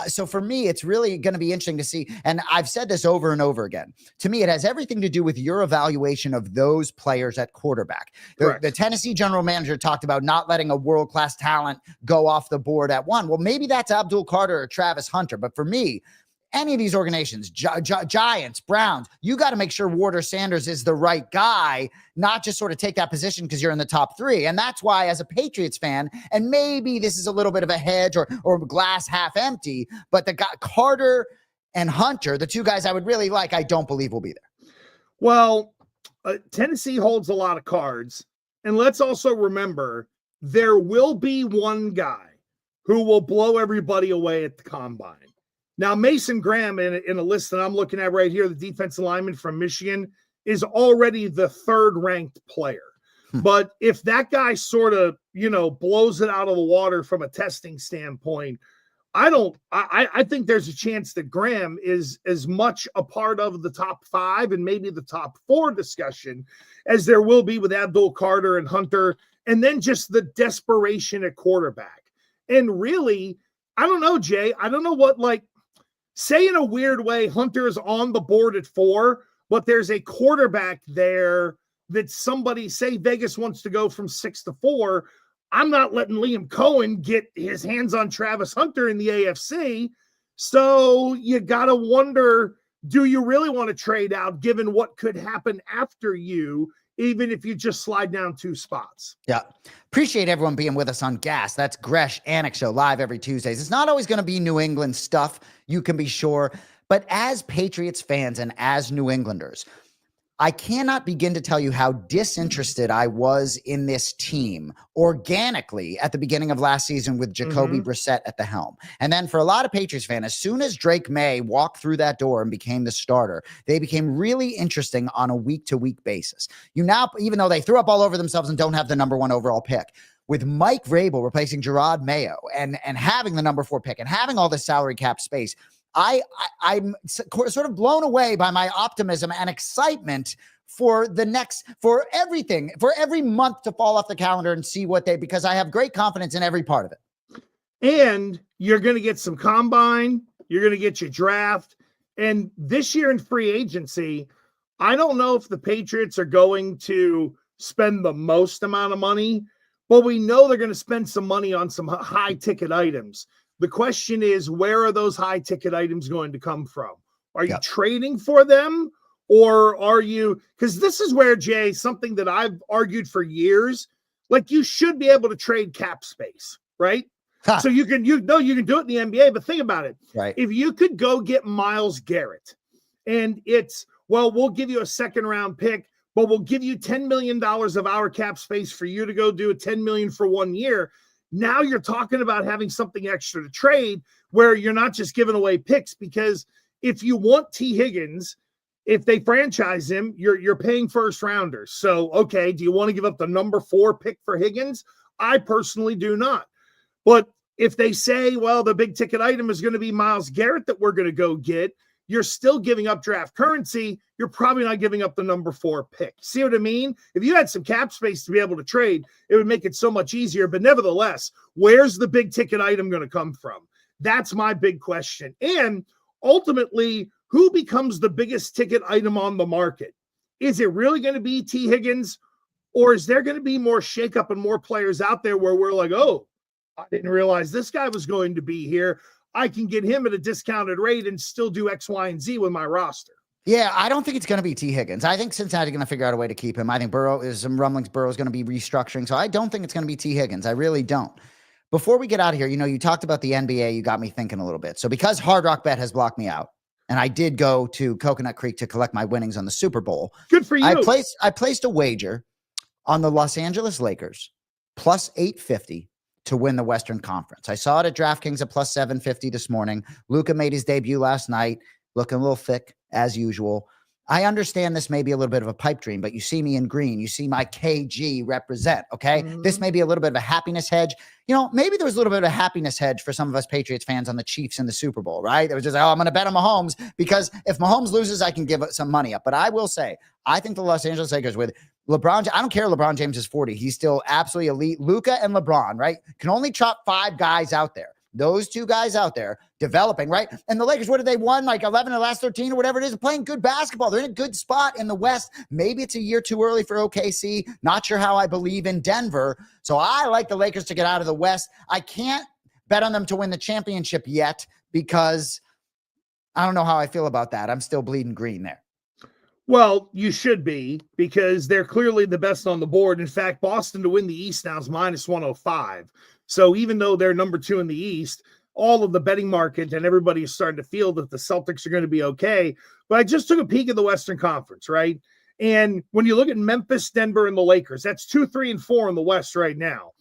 So for me, it's really going to be interesting to see. And I've said this over and over again. To me, it has everything to do with your evaluation of those players at quarterback. The Tennessee general manager talked about not letting a world-class talent go off the board at 1. Well, maybe that's Abdul Carter or Travis Hunter. But for me, any of these organizations, Giants, Browns, you got to make sure Ward or Sanders is the right guy, not just sort of take that position because you're in the top 3. And that's why, as a Patriots fan, and maybe this is a little bit of a hedge or glass half empty, but the guy Carter and Hunter, the two guys I would really like, I don't believe will be there. Well, Tennessee holds a lot of cards. And let's also remember, there will be one guy who will blow everybody away at the combine. Now, Mason Graham, in a list that I'm looking at right here, the defensive lineman from Michigan, is already the 3rd-ranked player. But if that guy sort of, blows it out of the water from a testing standpoint, I think there's a chance that Graham is as much a part of the top 5 and maybe the top 4 discussion as there will be with Abdul Carter and Hunter, and then just the desperation at quarterback. And really, I don't know, Jay. I don't know what, say in a weird way, Hunter is on the board at 4, but there's a quarterback there that somebody, say Vegas wants to go from 6 to 4. I'm not letting Liam Cohen get his hands on Travis Hunter in the AFC. So you got to wonder, do you really want to trade out given what could happen after you, even if you just slide down 2 spots? Yeah. Appreciate everyone being with us on Gas. That's Gresh Anik Show live every Tuesdays. It's not always going to be New England stuff, you can be sure. But as Patriots fans and as New Englanders, I cannot begin to tell you how disinterested I was in this team organically at the beginning of last season with Jacoby Brissett at the helm. And then for a lot of Patriots fans, as soon as Drake May walked through that door and became the starter, they became really interesting on a week-to-week basis. Even though they threw up all over themselves and don't have the number 1 overall pick, with Mike Vrabel replacing Gerard Mayo and having the number 4 pick and having all this salary cap space, I'm sort of blown away by my optimism and excitement for everything, for every month to fall off the calendar and see because I have great confidence in every part of it. And you're going to get some combine, you're going to get your draft. And this year in free agency, I don't know if the Patriots are going to spend the most amount of money, but we know they're going to spend some money on some high ticket items. The question is, where are those high ticket items going to come from? Are you trading for them, or are you, because this is where, Jay, something that I've argued for years, you should be able to trade cap space, right? So you can do it in the NBA, but think about it. Right. If you could go get Myles Garrett and it's, well, we'll give you a second round pick, but we'll give you $10 million of our cap space for you to go do a $10 million for 1 year. Now you're talking about having something extra to trade where you're not just giving away picks, because if you want T. Higgins, if they franchise him, you're paying first rounders. So, okay, do you want to give up the number 4 pick for Higgins? I personally do not. But if they say, well, the big ticket item is going to be Myles Garrett that we're going to go get, you're still giving up draft currency. You're probably not giving up the number 4 pick. See what I mean? If you had some cap space to be able to trade, it would make it so much easier. But nevertheless, where's the big ticket item going to come from? That's my big question. And ultimately, who becomes the biggest ticket item on the market? Is it really going to be T. Higgins, or is there going to be more shakeup and more players out there where we're like, oh, I didn't realize this guy was going to be here. I can get him at a discounted rate and still do X, Y, and Z with my roster. Yeah, I don't think it's going to be T. Higgins. I think Cincinnati's going to figure out a way to keep him. I think some rumblings Burrow's going to be restructuring. So I don't think it's going to be T. Higgins. I really don't. Before we get out of here, you talked about the NBA. You got me thinking a little bit. So because Hard Rock Bet has blocked me out, and I did go to Coconut Creek to collect my winnings on the Super Bowl. Good for you. I placed a wager on the Los Angeles Lakers plus 850 to win the Western Conference. I saw it at DraftKings at plus 750 this morning. Luka made his debut last night, looking a little thick as usual. I understand this may be a little bit of a pipe dream, but you see me in green. You see my KG represent, okay? Mm-hmm. This may be a little bit of a happiness hedge. Maybe there was a little bit of a happiness hedge for some of us Patriots fans on the Chiefs in the Super Bowl, right? It was just, I'm going to bet on Mahomes because if Mahomes loses, I can give some money up. But I will say, I think the Los Angeles Lakers with LeBron, I don't care LeBron James is 40. He's still absolutely elite. Luka and LeBron, right? Can only chop 5 guys out there. Those 2 guys out there developing, right? And the Lakers, what did they won? Like 11 of the last 13 or whatever it is, playing good basketball. They're in a good spot in the West. Maybe it's a year too early for OKC. Not sure how I believe in Denver. So I like the Lakers to get out of the West. I can't bet on them to win the championship yet because I don't know how I feel about that. I'm still bleeding green there. Well, you should be, because they're clearly the best on the board. In fact, Boston to win the East now is minus 105. So even though they're number 2 in the East, all of the betting market and everybody is starting to feel that the Celtics are going to be okay. But I just took a peek at the Western Conference, right? And when you look at Memphis, Denver, and the Lakers, that's 2, 3, and 4 in the West right now.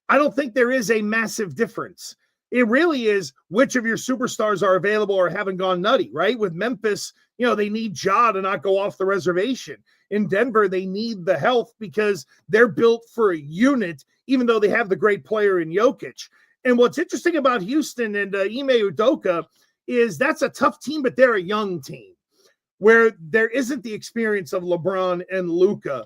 I don't think there is a massive difference. It really is which of your superstars are available or haven't gone nutty, right? With Memphis, they need Ja to not go off the reservation. In Denver, they need the health because they're built for a unit, even though they have the great player in Jokic. And what's interesting about Houston and Ime Udoka is that's a tough team, but they're a young team where there isn't the experience of LeBron and Luka.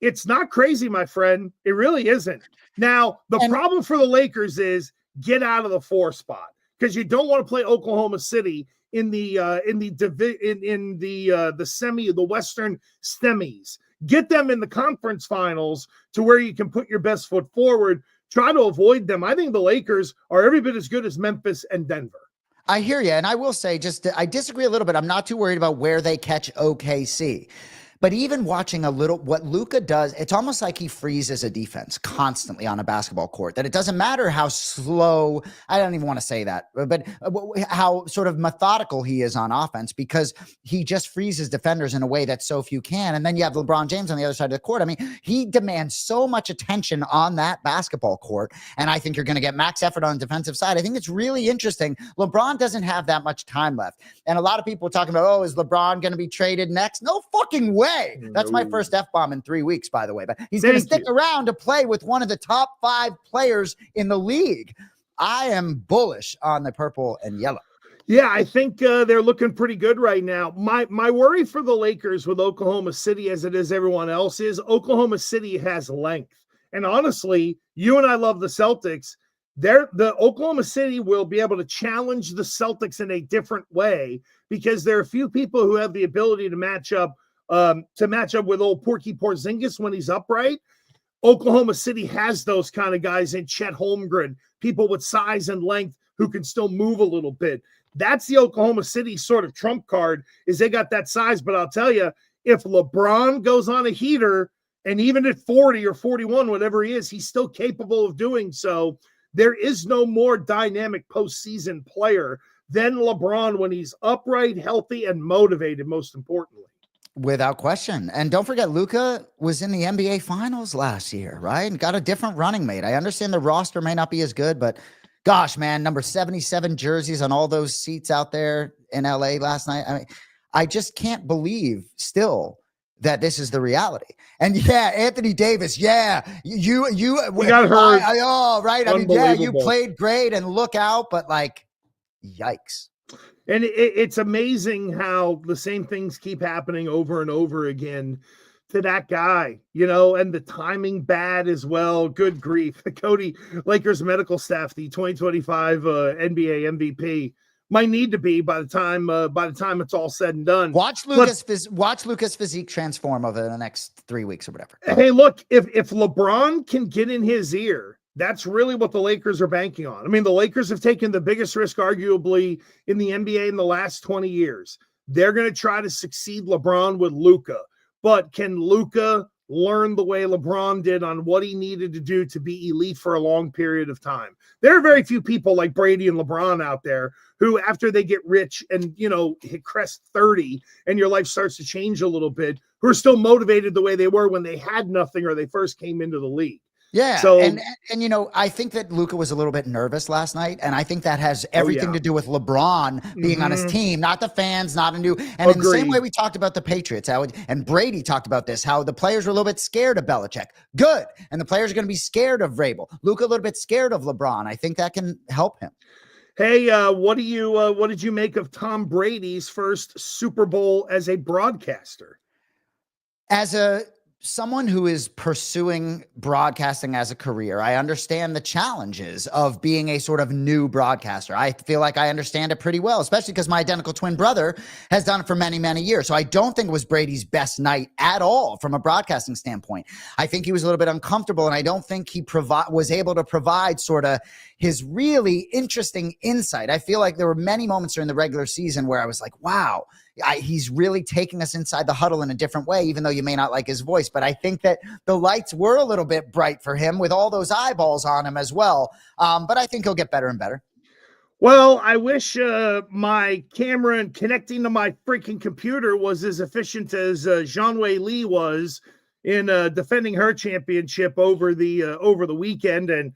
It's not crazy, my friend. It really isn't. Now, the problem for the Lakers is get out of the 4 spot because you don't want to play Oklahoma City in the Western semis. Get them in the conference finals to where you can put your best foot forward. Try to avoid them. I think the Lakers are every bit as good as Memphis and Denver. I hear you. And I will say, I disagree a little bit. I'm not too worried about where they catch OKC. But even watching a little, what Luka does, it's almost like he freezes a defense constantly on a basketball court, that it doesn't matter how slow, I don't even want to say that, but how sort of methodical he is on offense, because he just freezes defenders in a way that so few can. And then you have LeBron James on the other side of the court. I mean, he demands so much attention on that basketball court. And I think you're going to get max effort on the defensive side. I think it's really interesting. LeBron doesn't have that much time left. And a lot of people are talking about, is LeBron going to be traded next? No fucking way. That's my first F-bomb in 3 weeks, by the way. But he's going to stick around to play with one of the top 5 players in the league. I am bullish on the purple and yellow. Yeah, I think they're looking pretty good right now. My worry for the Lakers with Oklahoma City, as it is everyone else, is Oklahoma City has length. And honestly, you and I love the Celtics. The Oklahoma City will be able to challenge the Celtics in a different way because there are a few people who have the ability to match up with old Porky Porzingis when he's upright. Oklahoma City has those kind of guys in Chet Holmgren, people with size and length who can still move a little bit. That's the Oklahoma City sort of trump card, is they got that size. But I'll tell you, if LeBron goes on a heater, and even at 40 or 41, whatever he is, he's still capable of doing so. There is no more dynamic postseason player than LeBron when he's upright, healthy, and motivated, most importantly. Without question. And don't forget, Luka was in the NBA Finals last year, right? And got a different running mate. I understand the roster may not be as good, but gosh, man, number 77 jerseys on all those seats out there in LA last night. I mean, I just can't believe still that this is the reality. And yeah, Anthony Davis, yeah, you got hurt. Oh, right. I mean, yeah, you played great and look out, but like, yikes. And it's amazing how the same things keep happening over and over again to that guy, you know, and the timing bad as well. Good grief. Cody, Lakers medical staff, the 2025 NBA MVP, might need to be by the time it's all said and done. Watch Luka's physique transform over the next 3 weeks or whatever. Hey, look, if LeBron can get in his ear, that's really what the Lakers are banking on. I mean, the Lakers have taken the biggest risk, arguably, in the NBA in the last 20 years. They're going to try to succeed LeBron with Luka. But can Luka learn the way LeBron did on what he needed to do to be elite for a long period of time? There are very few people like Brady and LeBron out there who, after they get rich and, you know, hit crest 30 and your life starts to change a little bit, who are still motivated the way they were when they had nothing or they first came into the league. Yeah. So, and you know, I think that Luka was a little bit nervous last night. And I think that has everything to do with LeBron being on his team, not the fans, not a new. And in the same way we talked about the Patriots, and Brady talked about this, how the players were a little bit scared of Belichick. Good. And the players are going to be scared of Vrabel. Luka a little bit scared of LeBron. I think that can help him. Hey, what did you make of Tom Brady's first Super Bowl as a broadcaster? As someone who is pursuing broadcasting as a career, I understand the challenges of being a sort of new broadcaster. I feel like I understand it pretty well, especially because my identical twin brother has done it for many, many years. So I don't think it was Brady's best night at all from a broadcasting standpoint. I think he was a little bit uncomfortable, and I don't think he was able to provide sort of his really interesting insight. I feel like there were many moments during the regular season where I was like, wow, he's really taking us inside the huddle in a different way, even though you may not like his voice. But I think that the lights were a little bit bright for him with all those eyeballs on him as well. But I think he'll get better and better. Well, I wish my camera and connecting to my freaking computer was as efficient as Zhang Wei Li was in defending her championship over the weekend. And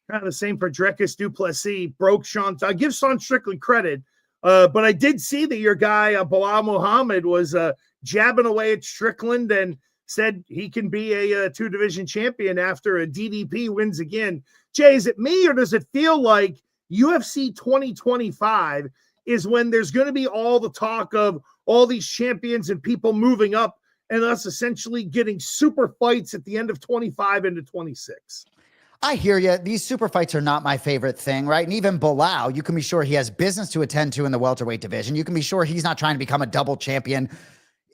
kind of the same for Dricus du Plessis. Broke Sean. I give Sean Strickland credit. But I did see that your guy, Bilal Muhammad, was jabbing away at Strickland and said he can be a two-division champion after a DDP wins again. Jay, is it me, or does it feel like UFC 2025 is when there's going to be all the talk of all these champions and people moving up and us essentially getting super fights at the end of 25 into 26? I hear you. These super fights are not my favorite thing, right? And even Bilal, you can be sure he has business to attend to in the welterweight division. You can be sure he's not trying to become a double champion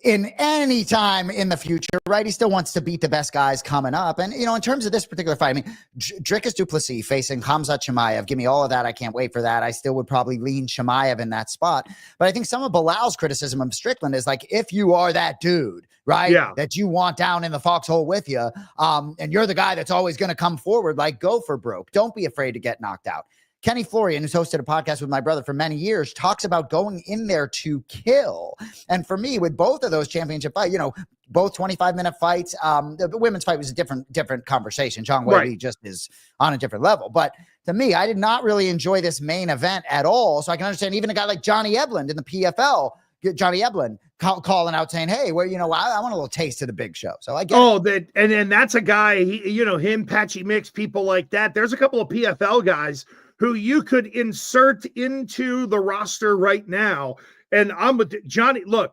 in any time in the future, right? He still wants to beat the best guys coming up. And, you know, in terms of this particular fight, I mean, Dricus du Plessis facing Khamzat Chimaev, give me all of that. I can't wait for that. I still would probably lean Chimaev in that spot. But I think some of Bilal's criticism of Strickland is like, if you are that dude, right, that you want down in the foxhole with you, and you're the guy that's always going to come forward, like, go for broke. Don't be afraid to get knocked out. Kenny Florian, who's hosted a podcast with my brother for many years, talks about going in there to kill. And for me, with both of those championship fights, you know, both 25-minute fights, the women's fight was a different conversation. Zhang Wei Li just is on a different level. But to me, I did not really enjoy this main event at all. So I can understand even a guy like Johnny Eblen in the PFL, Johnny Eblen calling out saying, hey, well, you know, I want a little taste of the big show. So I get and that's a guy, him, Patchy Mix, people like that. There's a couple of PFL guys who you could insert into the roster right now. And I'm with Johnny. Look,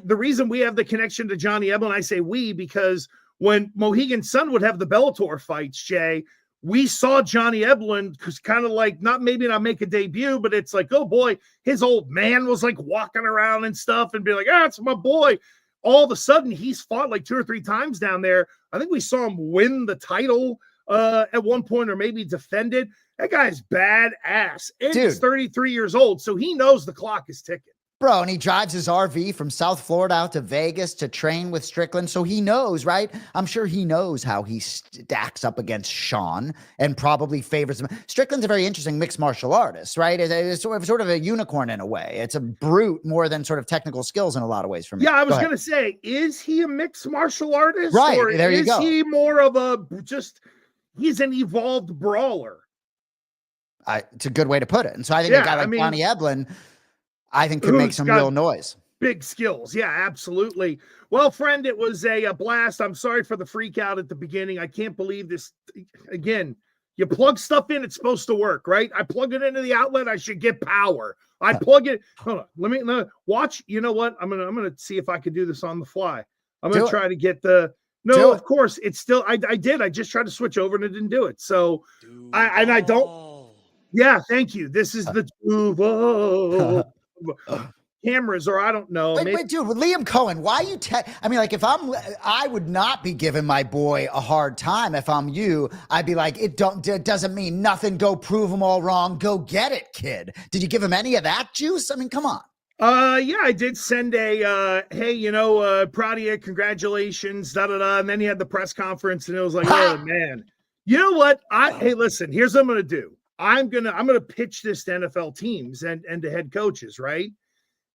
the reason we have the connection to Johnny Eblen, I say we, because when Mohegan Sun would have the Bellator fights, Jay, we saw Johnny Eblen kind of like not make a debut, but it's like, oh boy, his old man was like walking around and stuff and be like, it's my boy. All of a sudden, he's fought like 2 or 3 times down there. I think we saw him win the title at one point, or maybe defend it. That guy's badass. And he's 33 years old, so he knows the clock is ticking. Bro, and he drives his RV from South Florida out to Vegas to train with Strickland. So he knows, right? I'm sure he knows how he stacks up against Sean and probably favors him. Strickland's a very interesting mixed martial artist, right? It's sort of a unicorn in a way. It's a brute more than sort of technical skills in a lot of ways for me. Yeah, I was going to say, is he a mixed martial artist? Right, or there you go. Is he more of he's an evolved brawler? It's a good way to put it. And so I think a guy like Johnny Eblen, I think could make some real noise. Big skills. Yeah, absolutely. Well, friend, it was a blast. I'm sorry for the freak out at the beginning. I can't believe this. Again, you plug stuff in, it's supposed to work, right? I plug it into the outlet, I should get power. I plug it. Hold on. Let me watch. You know what? I'm gonna see if I can do this on the fly. I'm gonna try to get the of course, it's still I did. I just tried to switch over and it didn't do it. So I don't. Yeah, thank you. This is the cameras, or I don't know. Wait, dude, with Liam Cohen, why you I mean, like, I would not be giving my boy a hard time. If I'm you, I'd be like, it doesn't mean nothing. Go prove them all wrong. Go get it, kid. Did you give him any of that juice? I mean, come on. Yeah, I did send a hey, proud of you, congratulations, and then he had the press conference, and it was like, oh man, you know what? Hey, listen, here's what I'm gonna do. I'm gonna pitch this to NFL teams and to head coaches, right?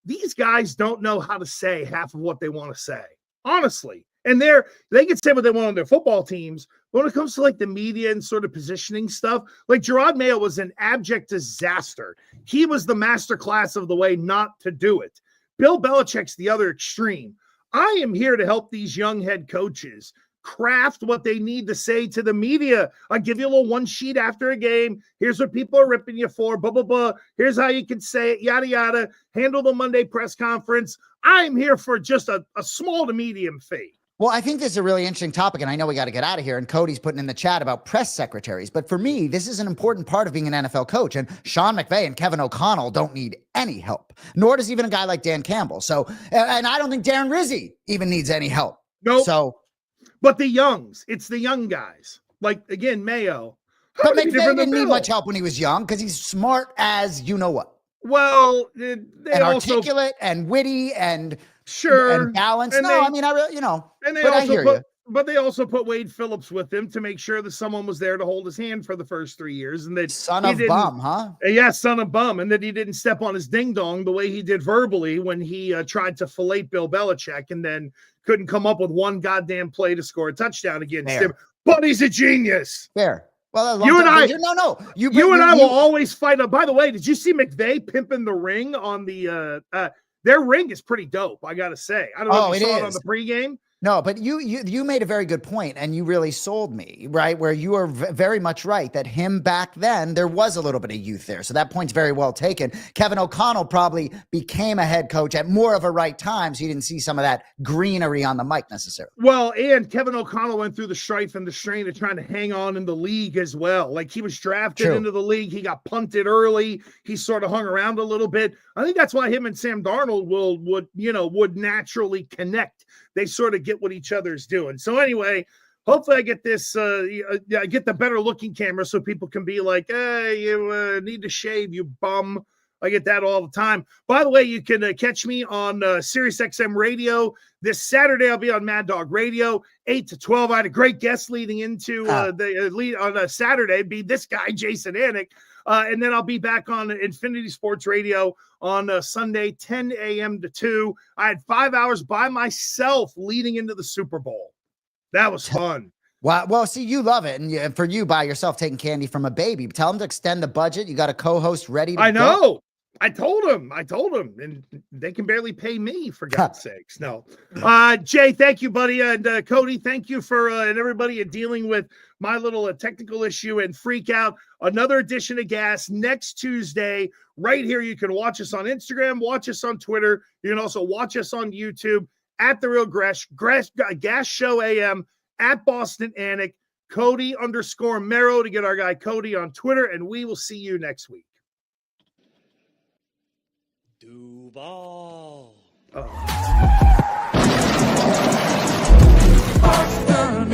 These guys don't know how to say half of what they want to say, honestly. And they can say what they want on their football teams. But when it comes to like the media and sort of positioning stuff, like Gerard Mayo was an abject disaster. He was the master class of the way not to do it. Bill Belichick's the other extreme. I am here to help these young head coaches craft what they need to say to the media. I give you a little one sheet after a game. Here's what people are ripping you for, blah, blah, blah. Here's how you can say it, yada, yada. Handle the Monday press conference. I'm here for just a small to medium fee. Well, I think this is a really interesting topic, and I know we got to get out of here, and Cody's putting in the chat about press secretaries. But for me, this is an important part of being an NFL coach, and Sean McVay and Kevin O'Connell don't need any help, nor does even a guy like Dan Campbell. So, and I don't think Darren Rizzi even needs any help. Nope. So, but it's the young guys. Like, again, Mayo. But McVay didn't need much help when he was young because he's smart as you know what. Well, and articulate and witty and sure and balanced. And I mean, I really, and they but also I hear you. But they also put Wade Phillips with him to make sure that someone was there to hold his hand for the first 3 years. And that son of bum, huh? Yeah, son of bum. And that he didn't step on his ding dong the way he did verbally when he tried to fillet Bill Belichick and then couldn't come up with one goddamn play to score a touchdown against him. But he's a genius. Fair. Well, you and I, you and I will always fight. By the way, did you see McVay pimping the ring on the? Their ring is pretty dope. I gotta say. I don't know if you saw it on the pregame. No, but you made a very good point, and you really sold me, right? Where you are very much right that him back then, there was a little bit of youth there. So that point's very well taken. Kevin O'Connell probably became a head coach at more of a right time, so you didn't see some of that greenery on the mic necessarily. Well, and Kevin O'Connell went through the strife and the strain of trying to hang on in the league as well. Like he was drafted into the league. He got punted early. He sort of hung around a little bit. I think that's why him and Sam Darnold would naturally connect. They sort of get what each other's doing. So anyway, hopefully I get this, I get the better looking camera so people can be like, hey, you need to shave, you bum. I get that all the time. By the way, you can catch me on Sirius XM Radio. This Saturday, I'll be on Mad Dog Radio, 8 to 12. I had a great guest leading into the lead on a Saturday, be this guy, Jason Anik. And then I'll be back on Infinity Sports Radio on Sunday, 10 a.m. to 2. I had 5 hours by myself leading into the Super Bowl. That was fun. Wow. Well, see, you love it. And for you by yourself taking candy from a baby, tell them to extend the budget. You got a co-host ready to I know. I told him, and they can barely pay me, for God's sakes. No. Jay, thank you, buddy. And Cody, thank you for and everybody dealing with my little technical issue and freak out. Another edition of Gas next Tuesday, right here. You can watch us on Instagram, watch us on Twitter. You can also watch us on YouTube at The Real Gresh, Gas Show AM, at Boston Anik, Cody_Merrow to get our guy Cody on Twitter. And we will see you next week. Duval. Oh.